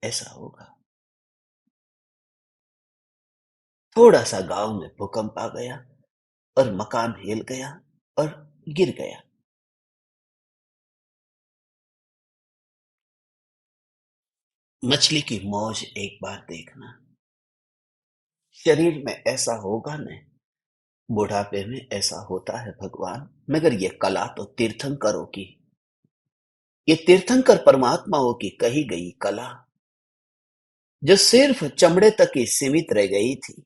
ऐसा होगा। थोड़ा सा गांव में भूकंप आ गया और मकान हिल गया और गिर गया। मछली की मौज एक बार देखना। शरीर में ऐसा होगा नहीं, बुढ़ापे में ऐसा होता है भगवान, मगर ये कला तो तीर्थंकरों की, ये तीर्थंकर परमात्माओं की कही गई कला, जो सिर्फ चमड़े तक ही सीमित रह गई थी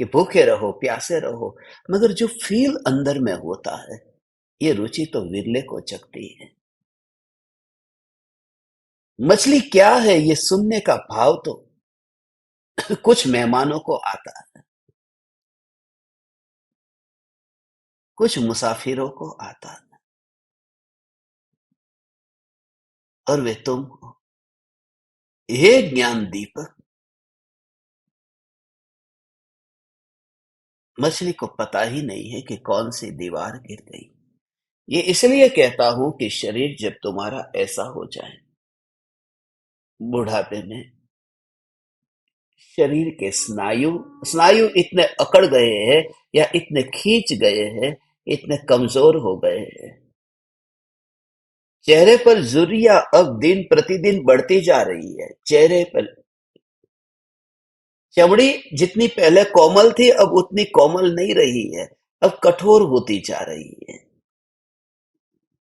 कि भूखे रहो प्यासे रहो, मगर जो फील अंदर में होता है, ये रुचि तो विरले को जगती है। मछली क्या है ये सुनने का भाव तो कुछ मेहमानों को आता है, कुछ मुसाफिरों को आता है, और वे तुम हो। हे ज्ञान दीपक, मछली को पता ही नहीं है कि कौन सी दीवार गिर गई। ये इसलिए कहता हूं कि शरीर जब तुम्हारा ऐसा हो जाए, बुढ़ापे में शरीर के स्नायु स्नायु इतने अकड़ गए हैं या इतने खींच गए हैं, इतने कमजोर हो गए हैं, चेहरे पर झुर्रियां अब दिन प्रतिदिन बढ़ती जा रही है। चेहरे पर चमड़ी जितनी पहले कोमल थी अब उतनी कोमल नहीं रही है, अब कठोर होती जा रही है।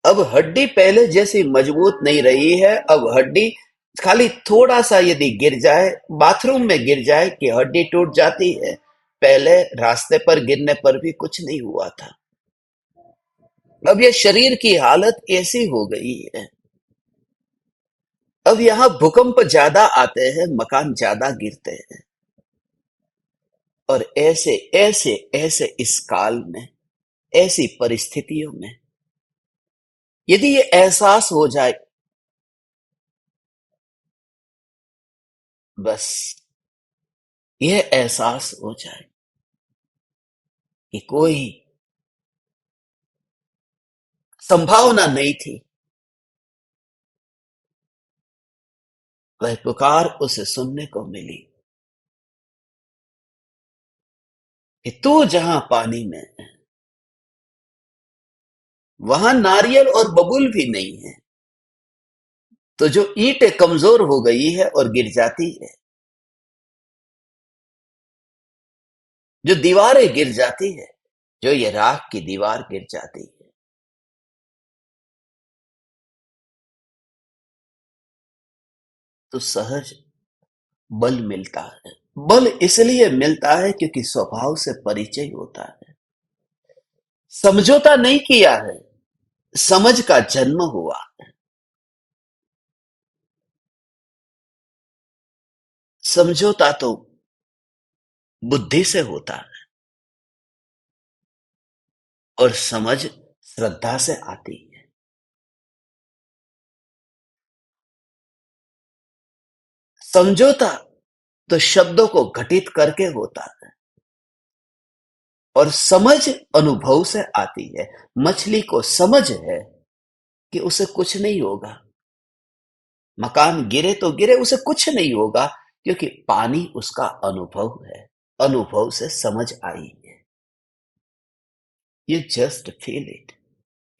अब हड्डी पहले जैसी मजबूत नहीं रही है, अब हड्डी खाली थोड़ा सा यदि गिर जाए, बाथरूम में गिर जाए कि हड्डी टूट जाती है, पहले रास्ते पर गिरने पर भी कुछ नहीं हुआ था। अब ये शरीर की हालत ऐसी हो गई है। अब यहाँ भूकंप ज्यादा आते हैं, मकान ज्यादा गिरते हैं, और ऐसे ऐसे ऐसे इस काल में, ऐसी परिस्थितियों में यदि ये एहसास हो जाए, बस यह एहसास हो जाए कि कोई संभावना नहीं थी, वह पुकार उसे सुनने को मिली कि तू जहां पानी में है, वहां नारियल और बबूल भी नहीं है। तो जो ईंटें कमजोर हो गई है और गिर जाती है, जो दीवारें गिर जाती है, जो ये राख की दीवार गिर जाती है, तो सहज बल मिलता है। बल इसलिए मिलता है क्योंकि स्वभाव से परिचय होता है। समझौता नहीं किया है, समझ का जन्म हुआ। समझौता तो बुद्धि से होता है और समझ श्रद्धा से आती है। समझौता तो शब्दों को घटित करके होता है और समझ अनुभव से आती है। मछली को समझ है कि उसे कुछ नहीं होगा, मकान गिरे तो गिरे, उसे कुछ नहीं होगा, क्योंकि पानी उसका अनुभव है, अनुभव से समझ आई है। You just feel it.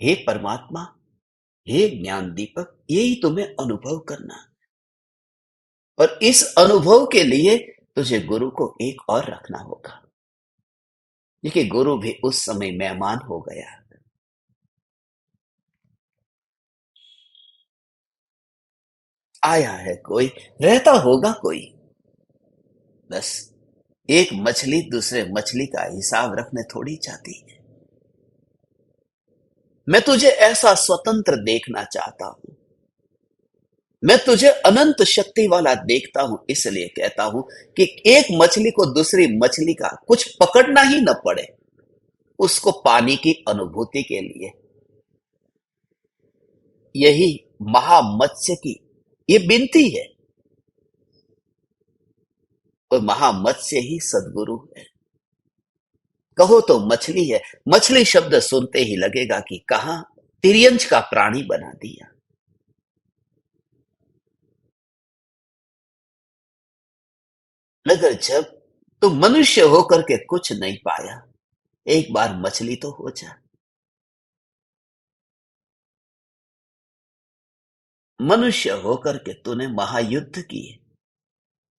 हे परमात्मा, हे ज्ञान दीपक, यही तुम्हें अनुभव करना। और इस अनुभव के लिए तुझे गुरु को एक और रखना होगा, क्योंकि गुरु भी उस समय मेहमान हो गया। आया है कोई, रहता होगा कोई। बस एक मछली दूसरे मछली का हिसाब रखने थोड़ी चाहती है। मैं तुझे ऐसा स्वतंत्र देखना चाहता हूं। मैं तुझे अनंत शक्ति वाला देखता हूं, इसलिए कहता हूं कि एक मछली को दूसरी मछली का कुछ पकड़ना ही न पड़े, उसको पानी की अनुभूति के लिए। यही महामत्स्य की ये विनती है। और महामत्स्य ही सदगुरु है। कहो तो मछली है। मछली शब्द सुनते ही लगेगा कि कहां तिर्यंच का प्राणी बना दिया। मगर जब तुम मनुष्य होकर के कुछ नहीं पाया, एक बार मछली तो हो जा। मनुष्य होकर के तूने महायुद्ध किए।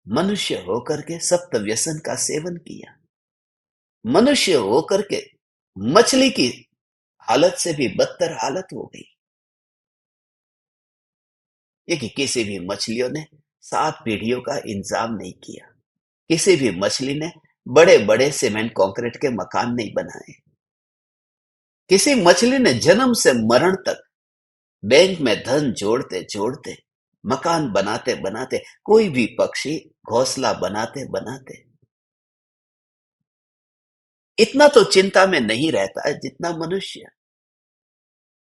मनुष्य होकर के सप्त व्यसन का सेवन किया। मनुष्य होकर के मछली की हालत से भी बदतर हालत हो गई। ये कि किसी भी मछलियों ने 7 पीढ़ियों का इंतजाम नहीं किया। किसी भी मछली ने बड़े बड़े सीमेंट कंक्रीट के मकान नहीं बनाए। किसी मछली ने जन्म से मरण तक बैंक में धन जोड़ते जोड़ते, मकान बनाते बनाते, कोई भी पक्षी घोंसला बनाते बनाते इतना तो चिंता में नहीं रहता है जितना मनुष्य।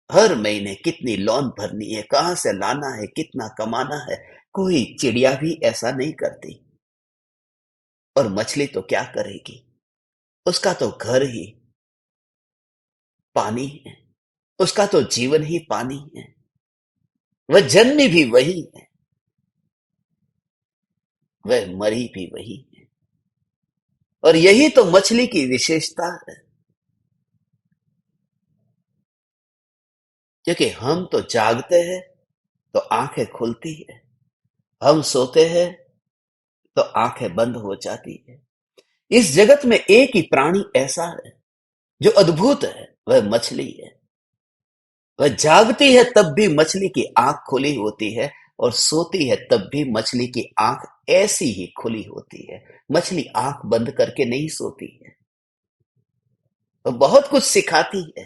हर महीने कितनी लोन भरनी है, कहां से लाना है, कितना कमाना है, कोई चिड़िया भी ऐसा नहीं करती। और मछली तो क्या करेगी? उसका तो घर ही पानी है। उसका तो जीवन ही पानी है। वह जन्मी भी वही है, वह मरी भी वही है। और यही तो मछली की विशेषता है। क्योंकि हम तो जागते हैं तो आंखें खुलती है, हम सोते हैं तो आंखें बंद हो जाती है। इस जगत में एक ही प्राणी ऐसा है जो अद्भुत है, वह मछली है। वह जागती है तब भी मछली की आंख खुली होती है, और सोती है तब भी मछली की आंख ऐसी ही खुली होती है। मछली आंख बंद करके नहीं सोती है। वह बहुत कुछ सिखाती है।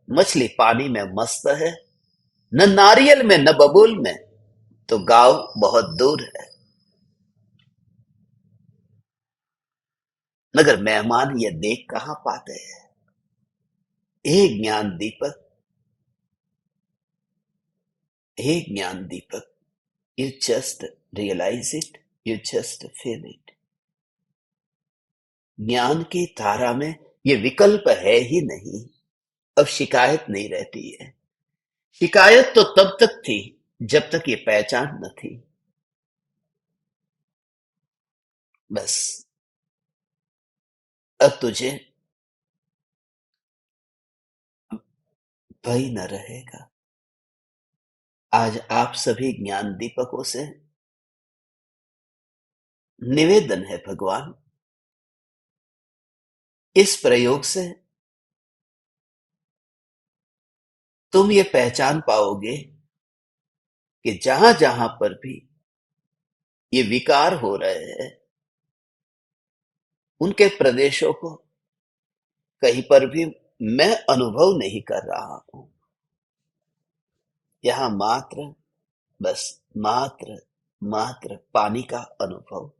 मछली पानी में मस्त है, न नारियल में न बबूल में, तो गांव बहुत दूर है। मगर मेहमान ये देख कहां पाते हैं? हे ज्ञान दीपक, हे ज्ञान दीपक, you just realise it, you just feel it. ज्ञान की धारा में ये विकल्प है ही नहीं। अब शिकायत नहीं रहती है। शिकायत तो तब तक थी जब तक ये पहचान न थी। बस अब तुझे भय न रहेगा। आज आप सभी ज्ञान दीपकों से निवेदन है भगवान, इस प्रयोग से तुम ये पहचान पाओगे कि जहां जहां पर भी ये विकार हो रहे हैं, उनके प्रदेशों को कहीं पर भी मैं अनुभव नहीं कर रहा हूं। यहां मात्र, बस मात्र मात्र पानी का अनुभव।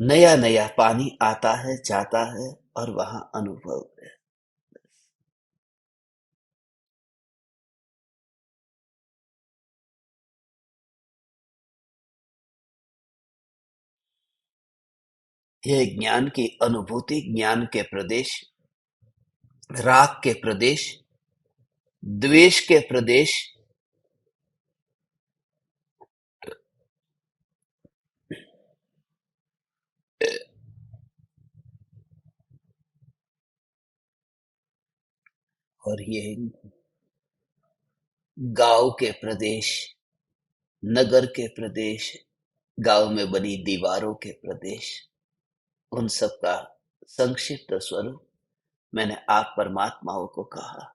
नया नया पानी आता है जाता है, और वहां अनुभव है। यह ज्ञान की अनुभूति, ज्ञान के प्रदेश, राग के प्रदेश, द्वेष के प्रदेश, और ये गांव के प्रदेश, नगर के प्रदेश, गांव में बनी दीवारों के प्रदेश, उन सब का संक्षिप्त स्वरूप मैंने आप परमात्माओं को कहा।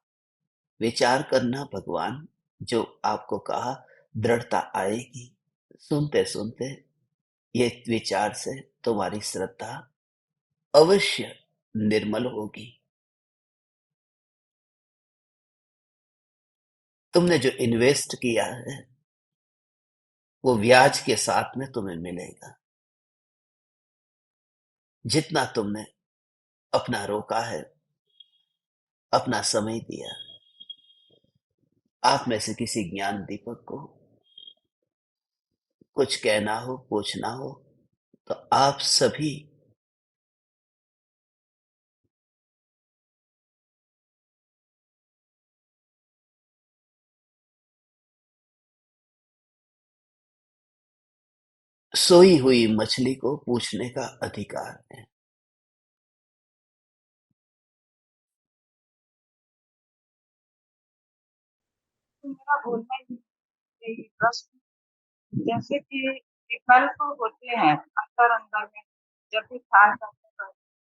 विचार करना भगवान जो आपको कहा, दृढ़ता आएगी। सुनते सुनते ये विचार से तुम्हारी श्रद्धा अवश्य निर्मल होगी। तुमने जो इन्वेस्ट किया है वो ब्याज के साथ में तुम्हें मिलेगा। जितना तुमने अपना रोका है, अपना समय दिया, आप में से किसी ज्ञान दीपक को कुछ कहना हो, पूछना हो, तो आप सभी सोई हुई मछली को पूछने का अधिकार है। तो मेरा बोलना यही प्रश्न, जैसे कि विकल्प होते हैं अंदर अंदर में, जब भी ध्यान करने पर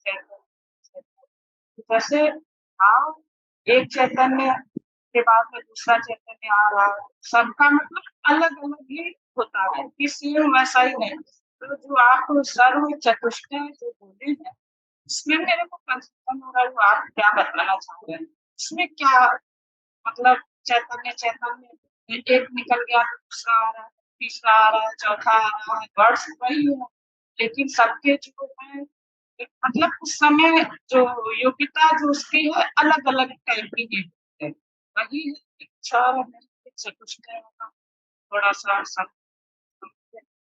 चैतन्य चैतन्य। जैसे भाव एक चैतन्य के बाद में दूसरा चैतन्य आ रहा है, सबका मतलब अलग अलग ही होता है, किसी में वैसा ही नहीं। तो जो आप सर्व चतुष्टय जो बोले हैं, इसमें मेरे को कंफ्यूजन हो रहा है, वो आप क्या बताना चाह रहे हैं? इसमें क्या मतलब? चैतन्य चैतन्य एक निकल गया तो दूसरा आ रहा है, तीसरा आ रहा है, चौथा आ रहा है, वर्ड्स वही है, लेकिन सबके जो है मतलब उस समय जो योग्यता जो उसकी है अलग अलग टाइप की है। वही इच्छा और से कुछ नहीं होगा, थोड़ा सा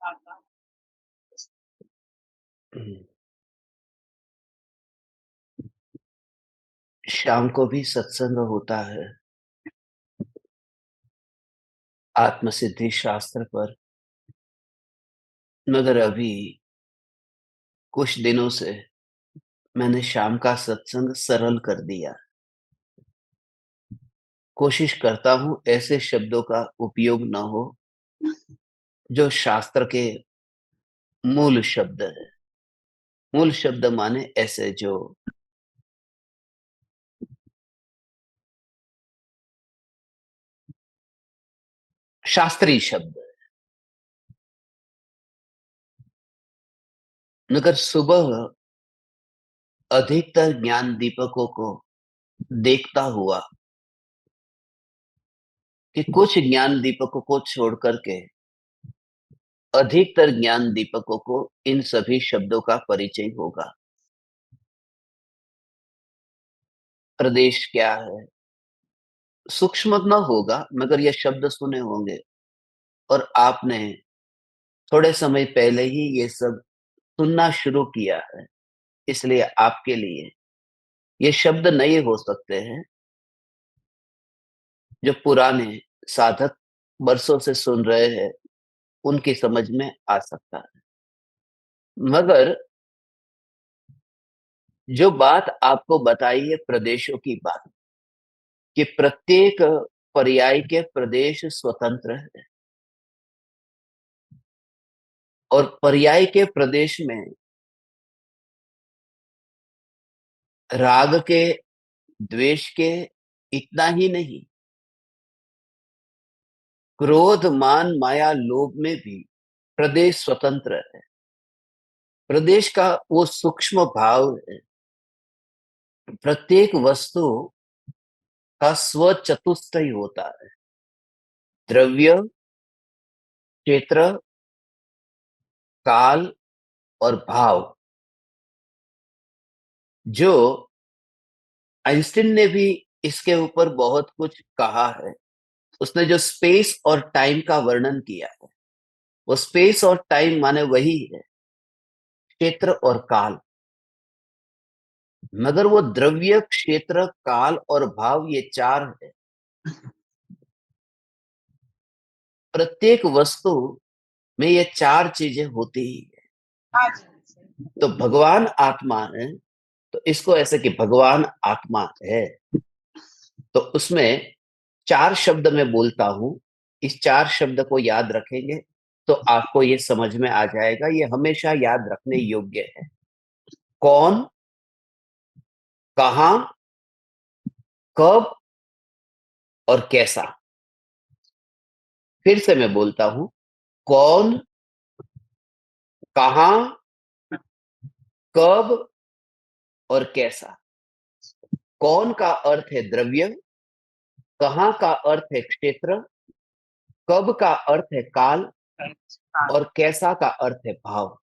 आता है। शाम को भी सत्संग होता है आत्मसिद्धि शास्त्र पर, मगर अभी कुछ दिनों से मैंने शाम का सत्संग सरल कर दिया। कोशिश करता हूं ऐसे शब्दों का उपयोग न हो जो शास्त्र के मूल शब्द है। मूल शब्द माने ऐसे जो शास्त्रीय शब्द है। मगर सुबह अधिकतर ज्ञान दीपकों को देखता हुआ कि कुछ ज्ञान दीपकों को छोड़ करके अधिकतर ज्ञान दीपकों को इन सभी शब्दों का परिचय होगा। प्रदेश क्या है सूक्ष्म न होगा, मगर ये शब्द सुने होंगे और आपने थोड़े समय पहले ही ये सब सुनना शुरू किया है, इसलिए आपके लिए ये शब्द नए हो सकते हैं। जो पुराने साधक वर्षों से सुन रहे हैं उनकी समझ में आ सकता है। मगर जो बात आपको बताई है प्रदेशों की बात, कि प्रत्येक पर्याय के प्रदेश स्वतंत्र है और पर्याय के प्रदेश में राग के, द्वेष के इतना ही नहीं, क्रोध मान माया लोभ में भी प्रदेश स्वतंत्र है। प्रदेश का वो सूक्ष्म भाव है। प्रत्येक वस्तु का स्व चतुष्टय होता है, द्रव्य, क्षेत्र, काल और भाव। जो आइंस्टीन ने भी इसके ऊपर बहुत कुछ कहा है। उसने जो स्पेस और टाइम का वर्णन किया है, वो स्पेस और टाइम माने वही है, क्षेत्र और काल। मगर वो द्रव्य, क्षेत्र, काल और भाव ये चार है। प्रत्येक वस्तु में ये चार चीजें होती ही है। हाँ जी। तो भगवान आत्मा है, तो इसको ऐसे कि भगवान आत्मा है। तो उसमें 4 शब्द मैं बोलता हूं, इस 4 शब्द को याद रखेंगे तो आपको ये समझ में आ जाएगा, ये हमेशा याद रखने योग्य है। कौन, कहां, कब और कैसा। फिर से मैं बोलता हूं, कौन, कहां, कब और कैसा। कौन का अर्थ है द्रव्य, कहां का अर्थ है क्षेत्र, कब का अर्थ है काल और कैसा का अर्थ है भाव।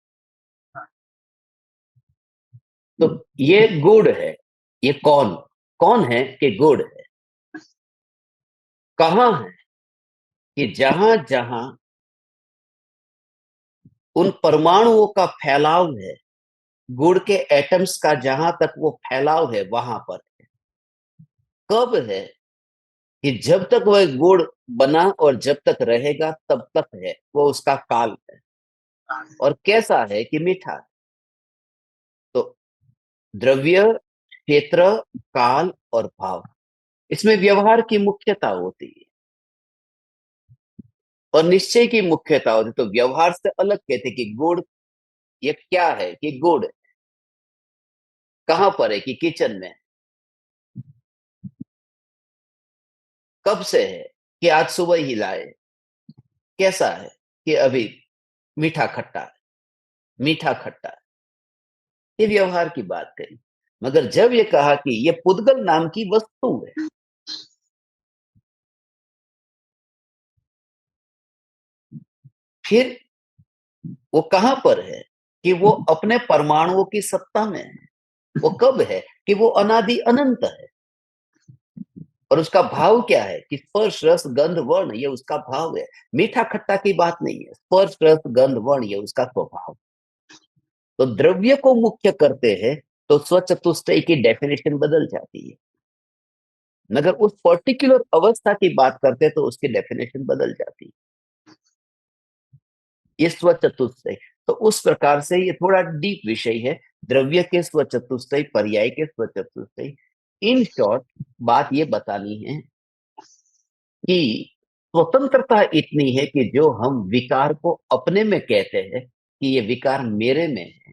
तो ये गुण है। ये कौन, कौन है कि गुण है। कहां है कि जहां जहां उन परमाणुओं का फैलाव है, गुण के एटम्स का जहां तक वो फैलाव है वहां पर है। कब है कि जब तक वह गुण बना और जब तक रहेगा तब तक है, वो उसका काल है। और कैसा है कि मीठा है। तो द्रव्य, क्षेत्र, काल और भाव, इसमें व्यवहार की मुख्यता होती है और निश्चय की मुख्यता होती है। तो व्यवहार से अलग कहते हैं कि गुण, ये क्या है कि गुण कहां पर है कि किचन में। कब से है कि आज सुबह ही लाए। कैसा है कि अभी मीठा खट्टा है, मीठा खट्टा है। ये व्यवहार की बात कही। मगर जब ये कहा कि ये पुद्गल नाम की वस्तु है, फिर वो कहां पर है कि वो अपने परमाणुओं की सत्ता में है। वो कब है कि वो अनादि अनंत है। और उसका भाव क्या है कि स्पर्श रस गंध वर्ण, ये उसका भाव है। मीठा खट्टा की बात नहीं है, स्पर्श रस गंध वर्ण ये उसका स्वभाव। तो द्रव्य को मुख्य करते हैं तो स्वचतुष्टय की डेफिनेशन बदल जाती है। मगर उस पर्टिकुलर अवस्था की बात करते हैं तो उसकी डेफिनेशन बदल जाती है। ये स्वचतुष्टय, तो उस प्रकार से ये थोड़ा डीप विषय है। द्रव्य के स्वचतुष्टय, पर्याय के स्वचतुष्टय। इन शॉर्ट बात ये बतानी है कि स्वतंत्रता इतनी है कि जो हम विकार को अपने में कहते हैं कि ये विकार मेरे में है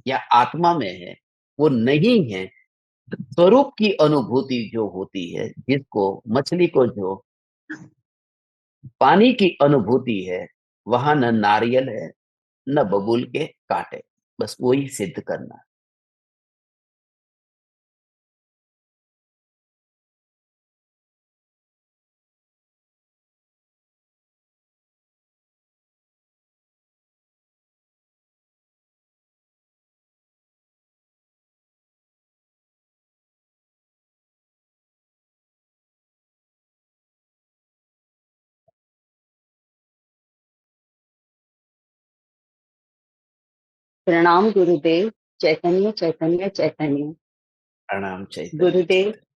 या आत्मा में है, वो नहीं है। स्वरूप की अनुभूति जो होती है, जिसको मछली को जो पानी की अनुभूति है, वहां न नारियल है न बबूल के कांटे। बस वही सिद्ध करना। प्रणाम गुरुदेव। चैतन्य चैतन्य चैतन्य। प्रणाम चैतन्य गुरुदेव, चैतन्य।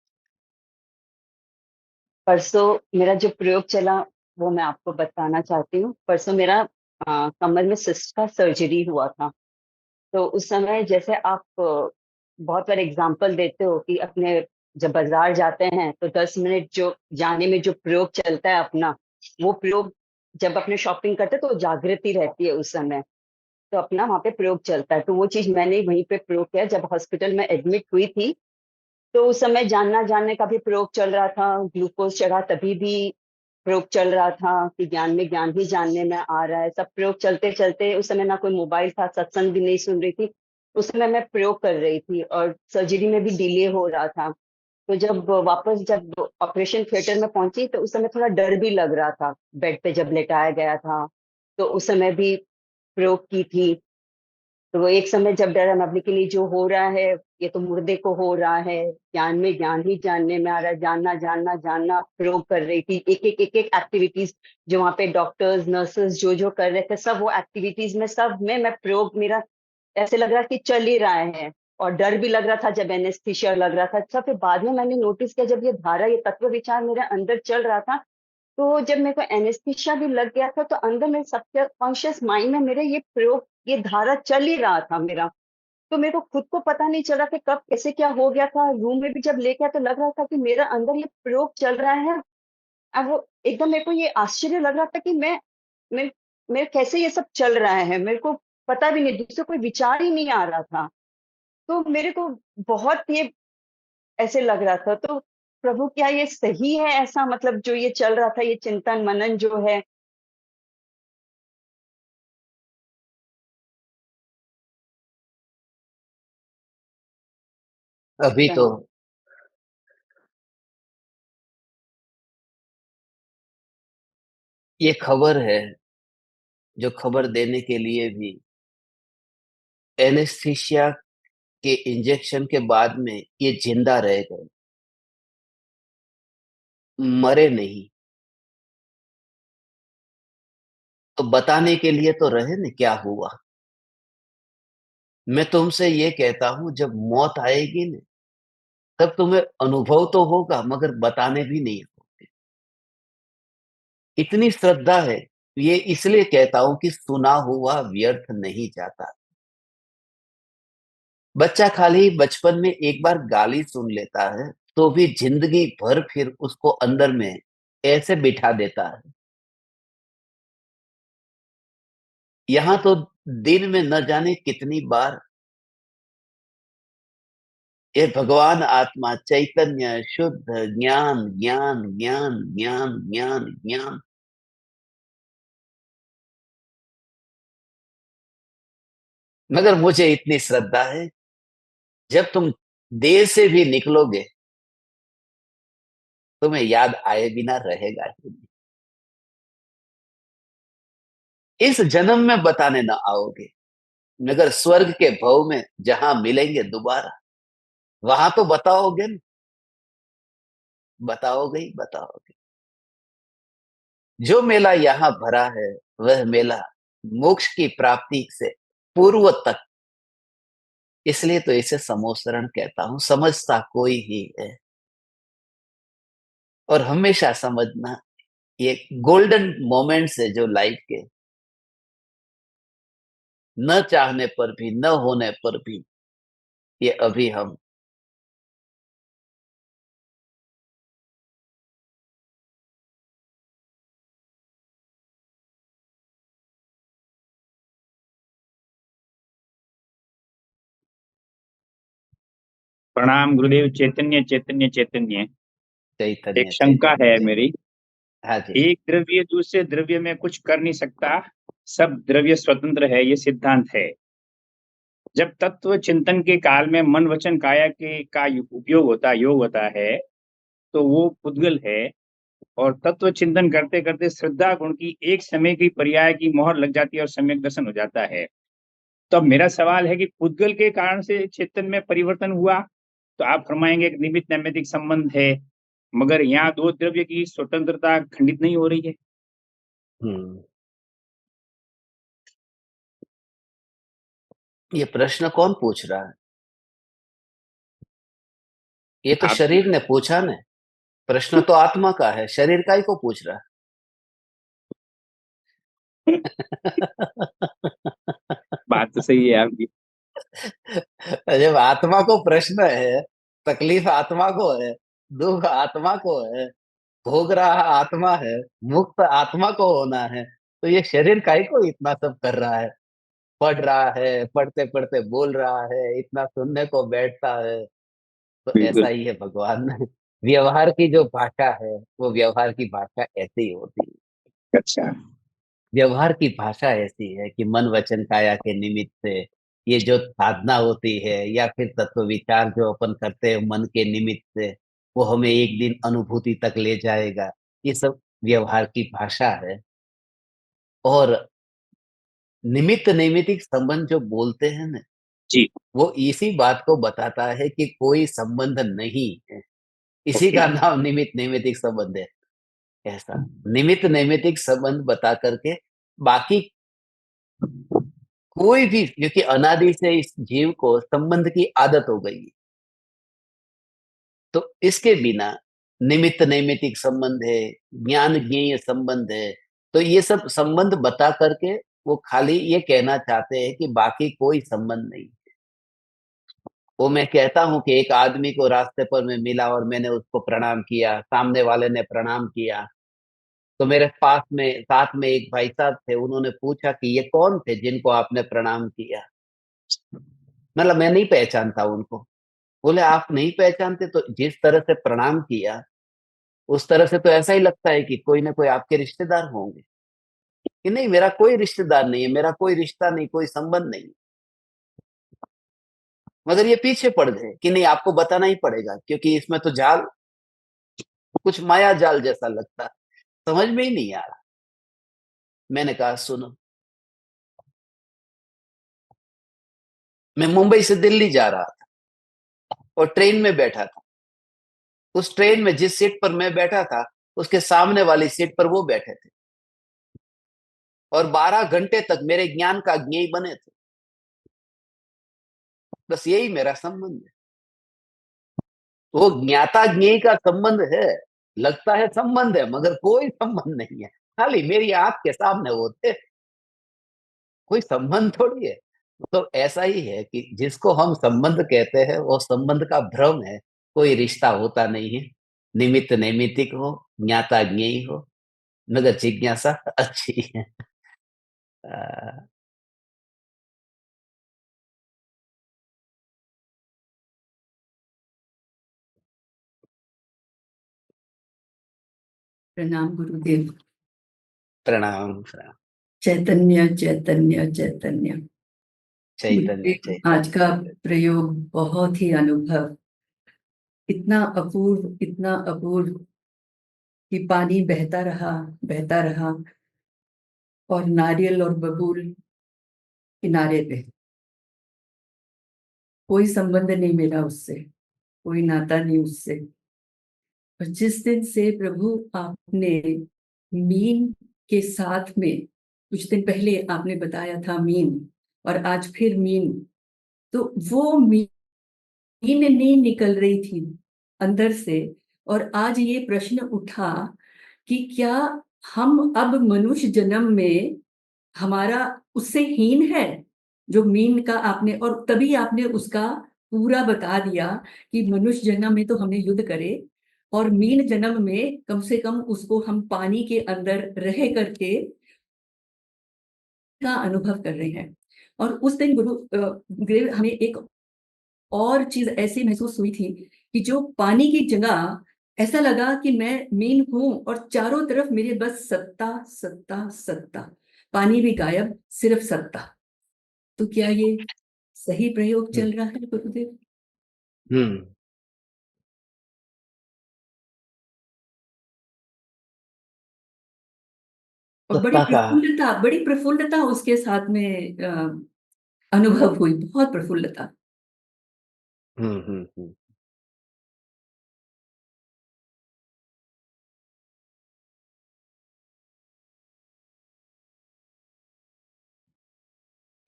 परसों मेरा जो प्रयोग चला वो मैं आपको बताना चाहती हूँ। परसों मेरा कमर में सिस्ट का सर्जरी हुआ था। तो उस समय जैसे आप बहुत बार एग्जांपल देते हो कि अपने जब बाजार जाते हैं तो 10 मिनट जो जाने में जो प्रयोग चलता है अपना, वो प्रयोग जब अपने शॉपिंग करते हैं तो जागृति रहती है उस समय। तो अपना वहाँ पे प्रयोग चलता है, तो वो चीज मैंने वहीं पे प्रयोग किया जब हॉस्पिटल में एडमिट हुई थी। तो उस समय जानना जानने का भी प्रयोग चल रहा था, ग्लूकोज चढ़ा तभी भी प्रयोग चल रहा था कि ज्ञान में ज्ञान ही जानने में आ रहा है। सब प्रयोग चलते चलते उस समय ना कोई मोबाइल था, सत्संग भी नहीं सुन रही थी। उस समय मैं प्रयोग कर रही थी और सर्जरी में भी डिले हो रहा था। तो जब ऑपरेशन थिएटर में पहुंची तो उस समय थोड़ा डर भी लग रहा था, बेड पे जब लेटाया गया था तो उस समय भी प्रयोग की थी। तो वो एक समय जब डरा मरने के लिए जो हो रहा है, ये तो मुर्दे को हो रहा है, ज्ञान में ज्ञान ही जानने में आ रहा है, जानना जानना जानना प्रयोग कर रही थी। एक एक एक्टिविटीज जो वहाँ पे डॉक्टर्स नर्सेस जो जो कर रहे थे, सब वो एक्टिविटीज में सब में मैं प्रयोग, मेरा ऐसे लग रहा कि चल ही रहा है। और डर भी लग रहा था जब एनेस्थीसिया लग रहा था। अच्छा, फिर बाद में मैंने नोटिस किया जब ये धारा, ये तत्व विचार मेरे अंदर चल रहा था, तो जब मेरे को एनेस्थीसिया भी लग गया था तो अंदर मेरे सबकॉन्शियस माइंड में मेरे ये प्रयोग, ये धारा चल ही रहा था मेरा। तो मेरे को खुद को पता नहीं चला कि कब कैसे क्या हो गया था। रूम में भी जब लेके आया तो लग रहा था कि मेरा अंदर ये प्रयोग चल रहा है। अब वो एकदम मेरे को ये आश्चर्य लग रहा था कि मैं मैं कैसे ये सब चल रहा है, मेरे को पता भी नहीं, दूसरे कोई विचार ही नहीं आ रहा था। तो मेरे को बहुत ये ऐसे लग रहा था। तो प्रभु, क्या ये सही है ऐसा, मतलब जो ये चल रहा था, ये चिंतन मनन जो है? अभी अच्छा। तो ये खबर है, जो खबर देने के लिए भी एनेस्थीसिया के इंजेक्शन के बाद में ये जिंदा रह गए, मरे नहीं। तो बताने के लिए तो रहे न क्या हुआ। मैं तुमसे ये कहता हूं, जब मौत आएगी न, तब तुम्हें अनुभव तो होगा मगर बताने भी नहीं होगे। इतनी श्रद्धा है। ये इसलिए कहता हूं कि सुना हुआ व्यर्थ नहीं जाता। बच्चा खाली बचपन में एक बार गाली सुन लेता है, तो भी जिंदगी भर फिर उसको अंदर में ऐसे बिठा देता है। यहां तो दिन में न जाने कितनी बार ये भगवान आत्मा चैतन्य शुद्ध ज्ञान ज्ञान ज्ञान ज्ञान ज्ञान ज्ञान। मगर मुझे इतनी श्रद्धा है, जब तुम देह से भी निकलोगे, तुम्हें याद आए बिना रहेगा ही नहीं। इस जन्म में बताने ना आओगे, मगर स्वर्ग के भव में जहां मिलेंगे दोबारा, वहां तो बताओगे न, बताओगे ही बताओगे। जो मेला यहाँ भरा है, वह मेला मोक्ष की प्राप्ति से पूर्व तक। इसलिए तो इसे समोसरण कहता हूं, समझता कोई ही है। और हमेशा समझना, ये गोल्डन मोमेंट्स है जो लाइफ के, न चाहने पर भी न होने पर भी, ये अभी हम। प्रणाम गुरुदेव। चैतन्य चैतन्य चैतन्य। एक चैतन्य शंका चैतन्य है चैतन्य। मेरी। हाँ जी। एक द्रव्य दूसरे द्रव्य में कुछ कर नहीं सकता, सब द्रव्य स्वतंत्र है, ये सिद्धांत है। जब तत्व चिंतन के काल में मन वचन काया के का उपयोग होता, योग होता है, तो वो पुद्गल है। और तत्व चिंतन करते करते श्रद्धा गुण की एक समय की पर्याय की मोहर लग जाती है और सम्यक दर्शन हो जाता है। तो अब मेरा सवाल है कि पुद्गल के कारण से चेतन में परिवर्तन हुआ, तो आप फरमाएंगे एक निमित्त नैमित्तिक संबंध है, मगर यहाँ दो द्रव्य की स्वतंत्रता खंडित नहीं हो रही है। हम्म। ये प्रश्न कौन पूछ रहा है? ये तो आप शरीर ने पूछा न। प्रश्न तो आत्मा का है, शरीर का ही को पूछ रहा बात तो सही है आपकी। है। जब आत्मा को प्रश्न है, तकलीफ आत्मा को है, दुख आत्मा को है, भोग रहा आत्मा है, मुक्त आत्मा को होना है, तो ये शरीर काहे को इतना सब कर रहा है? पढ़ रहा है, पढ़ते पढ़ते बोल रहा है, इतना सुनने को बैठता है। तो ऐसा बिल्कुल। ही है भगवान। व्यवहार की जो भाषा है, वो व्यवहार की भाषा ऐसी ही होती है। अच्छा। व्यवहार की भाषा ऐसी है कि मन वचन काया के निमित्त से ये जो साधना होती है, या फिर तत्व विचार जो अपन करते हैं मन के निमित्त से, वो हमें एक दिन अनुभूति तक ले जाएगा। ये सब व्यवहार की भाषा है। और निमित्त नैमित्तिक संबंध जो बोलते हैं ना, जी। वो इसी बात को बताता है कि कोई संबंध नहीं है। इसी ओके। का नाम निमित्त नैमित्तिक संबंध है। ऐसा निमित्त नैमित्तिक संबंध बता करके, बाकी कोई भी, क्योंकि अनादि से इस जीव को संबंध की आदत हो गई है, तो इसके बिना निमित्त नैमित्तिक संबंध है, ज्ञान ज्ञेय संबंध है। तो ये सब संबंध बता करके वो खाली ये कहना चाहते हैं कि बाकी कोई संबंध नहीं। वो मैं कहता हूँ कि एक आदमी को रास्ते पर मैं मिला और मैंने उसको प्रणाम किया, सामने वाले ने प्रणाम किया। तो मेरे पास में साथ में एक भाई साहब थे, उन्होंने पूछा कि ये कौन थे जिनको आपने प्रणाम किया? मतलब मैं नहीं पहचानता उनको। बोले आप नहीं पहचानते? तो जिस तरह से प्रणाम किया, उस तरह से तो ऐसा ही लगता है कि कोई ना कोई आपके रिश्तेदार होंगे। कि नहीं, मेरा कोई रिश्तेदार नहीं है, मेरा कोई रिश्ता नहीं, कोई संबंध नहीं। मगर ये पीछे पड़ गए कि नहीं, आपको बताना ही पड़ेगा क्योंकि इसमें तो जाल, कुछ माया जाल जैसा लगता है। समझ में ही नहीं आ रहा। मैंने कहा सुनो, मैं मुंबई से दिल्ली जा रहा था और ट्रेन में बैठा था। उस ट्रेन में जिस सीट पर मैं बैठा था, उसके सामने वाली सीट पर वो बैठे थे और 12 घंटे तक मेरे ज्ञान का ज्ञेय बने थे। बस यही मेरा संबंध है। वो ज्ञाता ज्ञेय का संबंध है। लगता है संबंध है मगर कोई संबंध नहीं है। खाली मेरी आंख के सामने वो थे। कोई संबंध थोड़ी है। तो ऐसा ही है कि जिसको हम संबंध कहते हैं वो संबंध का भ्रम है। कोई रिश्ता होता नहीं है। निमित्त नैमित्तिक हो, ज्ञाता ज्ञेय हो, मगर जिज्ञासा अच्छी है। अ, प्रणाम गुरुदेव। प्रणाम प्रणाम। चैतन्य चैतन्य चैतन्य। चैतन्य गुरुदेव, आज चैतन्य का चैतन्य। प्रयोग बहुत ही अनुभव, इतना अपूर्व, इतना अपूर्व कि पानी बहता रहा और नारियल और बबूल किनारे पे। कोई संबंध नहीं मेरा उससे, कोई नाता नहीं उससे। और जिस दिन से प्रभु आपने मीन के साथ में, कुछ दिन पहले आपने बताया था मीन, और आज फिर मीन, तो वो मीन नहीं निकल रही थी अंदर से। और आज ये प्रश्न उठा कि क्या हम अब मनुष्य जन्म में हमारा उससे हीन है, जो मीन का आपने, और तभी आपने उसका पूरा बता दिया कि मनुष्य जन्म में तो हमने युद्ध करे, और मीन जन्म में कम से कम उसको हम पानी के अंदर रह करके का अनुभव कर रहे हैं। और उस दिन गुरुदेव हमें एक और चीज ऐसी महसूस हुई थी कि जो पानी की जगह ऐसा लगा कि मैं मीन हूं और चारों तरफ मेरे बस सत्ता सत्ता सत्ता, पानी भी गायब, सिर्फ सत्ता। तो क्या ये सही प्रयोग हम्म चल रहा है गुरुदेव? हम्म। और सत्ता का। बड़ी प्रफुल्लता उसके साथ में अनुभव हुई, बहुत प्रफुल्लता। हम्म।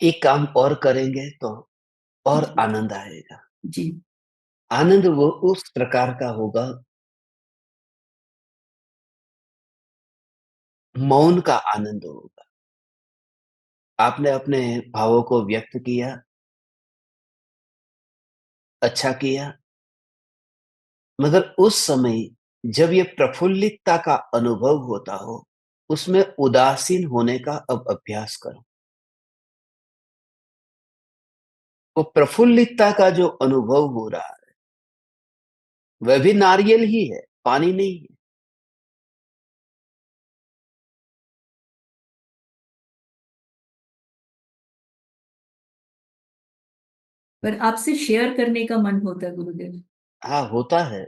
एक काम और करेंगे तो और जी आनंद आएगा। जी आनंद वो उस प्रकार का होगा, मौन का आनंद होगा। आपने अपने भावों को व्यक्त किया, अच्छा किया, मगर उस समय जब ये प्रफुल्लितता का अनुभव होता हो, उसमें उदासीन होने का अब अभ्यास करो। वो प्रफुल्लितता का जो अनुभव हो रहा है वह भी नारियल ही है, पानी नहीं है। पर आपसे शेयर करने का मन होता है गुरुदेव। हाँ, होता है।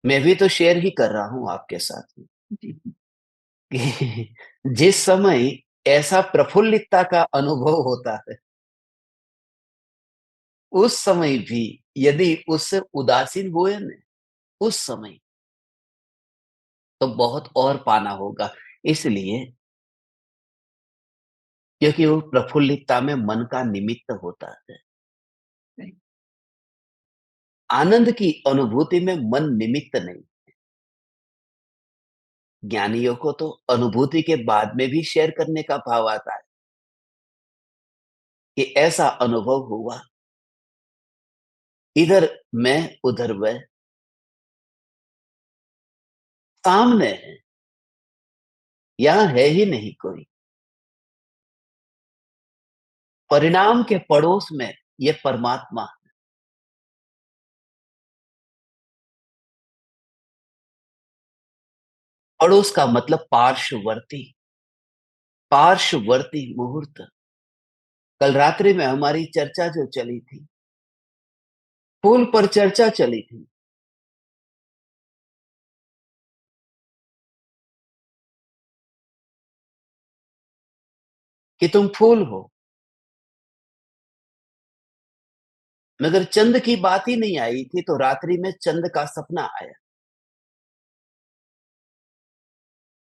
मैं भी तो शेयर ही कर रहा हूं आपके साथ में जी कि जिस समय ऐसा प्रफुल्लितता का अनुभव होता है, उस समय भी यदि उससे उदासीन हुए न, उस समय तो बहुत और पाना होगा। इसलिए क्योंकि वो प्रफुल्लितता में मन का निमित्त होता है। right। आनंद की अनुभूति में मन निमित्त नहीं। ज्ञानियों को तो अनुभूति के बाद में भी शेयर करने का भाव आता है कि ऐसा अनुभव हुआ, इधर मैं उधर वह, सामने है, यहां है ही नहीं कोई। परिणाम के पड़ोस में ये परमात्मा। पड़ोस का मतलब पार्श्ववर्ती, पार्श्ववर्ती मुहूर्त। कल रात्रि में हमारी चर्चा जो चली थी, फूल पर चर्चा चली थी, कि तुम फूल हो, मगर चंद की बात ही नहीं आई थी। तो रात्रि में चंद का सपना आया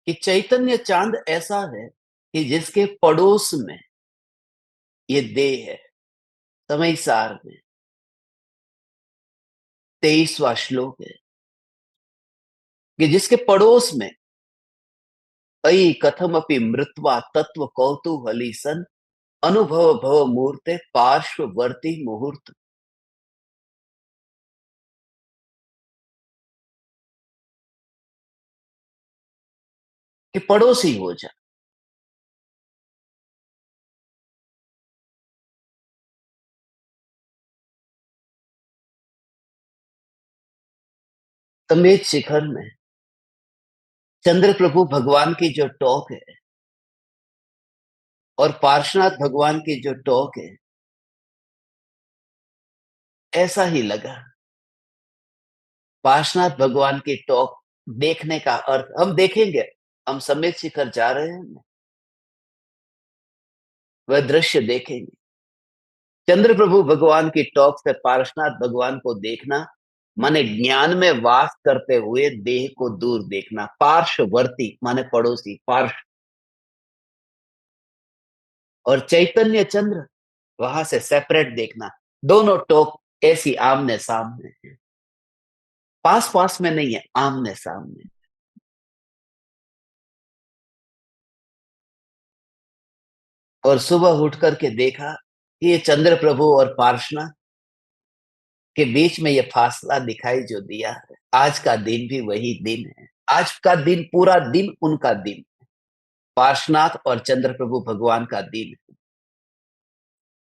कि चैतन्य चांद ऐसा है कि जिसके पड़ोस में ये देह है। समय सार में 23वां श्लोक है कि जिसके पड़ोस में अई कथमपि मृत्वा तत्व कौतूहली सन अनुभव भव मूर्ते पार्श्ववर्ती मुहूर्त। कि पड़ोसी हो जा। समेत शिखर में चंद्र प्रभु भगवान की जो टॉक है और पार्श्वनाथ भगवान की जो टॉक है, ऐसा ही लगा। पार्श्वनाथ भगवान की टॉक देखने का अर्थ हम देखेंगे। हम समेत शिखर जा रहे हैं, वह दृश्य देखेंगे। चंद्र प्रभु भगवान की टॉक से पार्श्वनाथ भगवान को देखना माने ज्ञान में वास करते हुए देह को दूर देखना। पार्श्ववर्ती माने पड़ोसी, पार्श्व। और चैतन्य चंद्र वहां से सेपरेट देखना। दोनों टॉक ऐसी आमने सामने है, पास पास में नहीं है, आमने सामने। और सुबह उठ करके देखा कि ये चंद्र प्रभु और पार्श्वनाथ के बीच में ये फासला दिखाई जो दिया है। आज का दिन भी वही दिन है। आज का दिन, पूरा दिन उनका दिन, पार्श्वनाथ और चंद्र प्रभु भगवान का दिन है।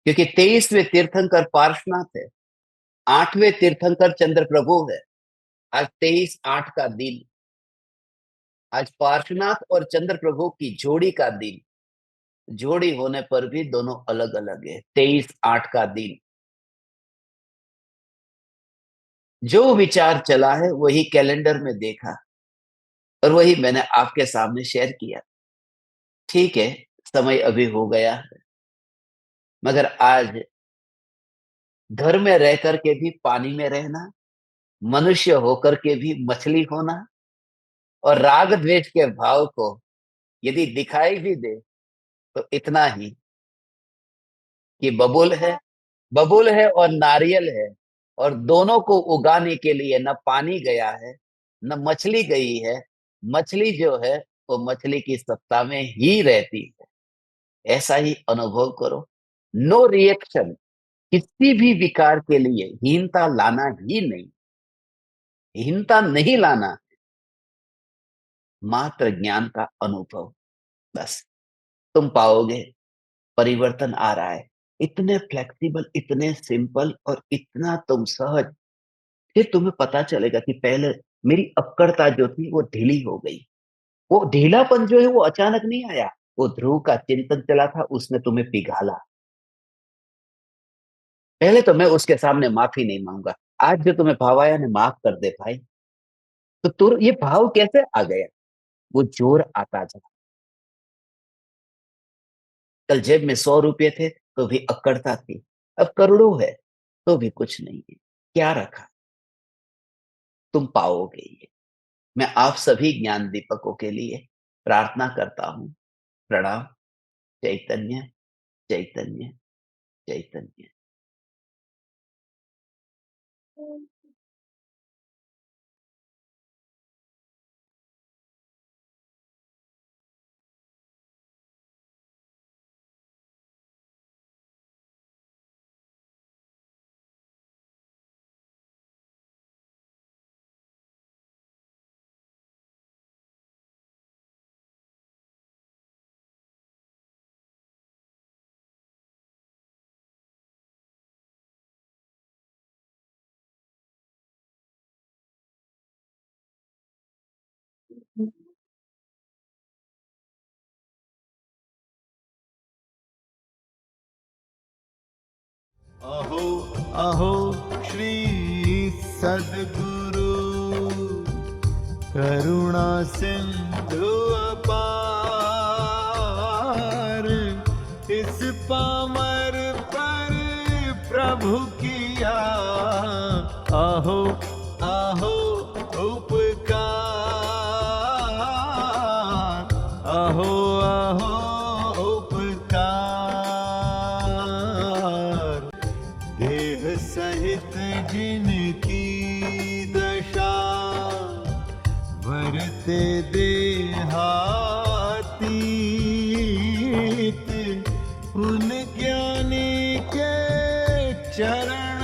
क्योंकि 23वें तीर्थंकर पार्श्वनाथ है, 8वें तीर्थंकर चंद्र प्रभु है। आज 23/8 का दिन। आज पार्श्वनाथ और चंद्र प्रभु की जोड़ी का दिन। जोड़ी होने पर भी दोनों अलग अलग है। 23/8 का दिन। जो विचार चला है वही कैलेंडर में देखा और वही मैंने आपके सामने शेयर किया। ठीक है, समय अभी हो गया है, मगर आज घर में रह करके भी पानी में रहना, मनुष्य होकर के भी मछली होना, और राग द्वेष के भाव को यदि दिखाई भी दे तो इतना ही कि बबूल है और नारियल है, और दोनों को उगाने के लिए न पानी गया है न मछली गई है। मछली जो है वो मछली की सत्ता में ही रहती है। ऐसा ही अनुभव करो। No reaction. किसी भी विकार के लिए हीनता लाना ही नहीं, हीनता नहीं लाना, मात्र ज्ञान का अनुभव। बस तुम पाओगे परिवर्तन आ रहा है। इतने फ्लेक्सिबल, इतने सिंपल और इतना तुम सहज। फिर तुम्हें पता चलेगा कि पहले मेरी अक्कड़ता जो थी वो ढीली हो गई। वो ढीलापन जो है वो अचानक नहीं आया, वो ध्रुव का चिंतन चला था, उसने तुम्हें पिघाला। पहले तो मैं उसके सामने माफी नहीं मांगूंगा। आज जो तुम्हें भाव आया ना, माफ कर दे भाई। तो तुर ये भाव कैसे आ गया? वो जोर आता जा। कल जेब में 100 रुपए थे तो भी अक्कड़ता थी, अब करोड़ों है तो भी कुछ नहीं है। क्या रखा? तुम पाओगे ये। मैं आप सभी ज्ञान दीपकों के लिए प्रार्थना करता हूं। प्रणाम। चैतन्य चैतन्य चैतन्य। अहो अहो श्री सद्गुरु करुणा सिंधु अपार, इस पामर पर प्रभु किया आहो आहो उपकार, आहो आहो उपकार। देह सहित जिनकी दशा वरते देहातीत, उन ज्ञानी के चरण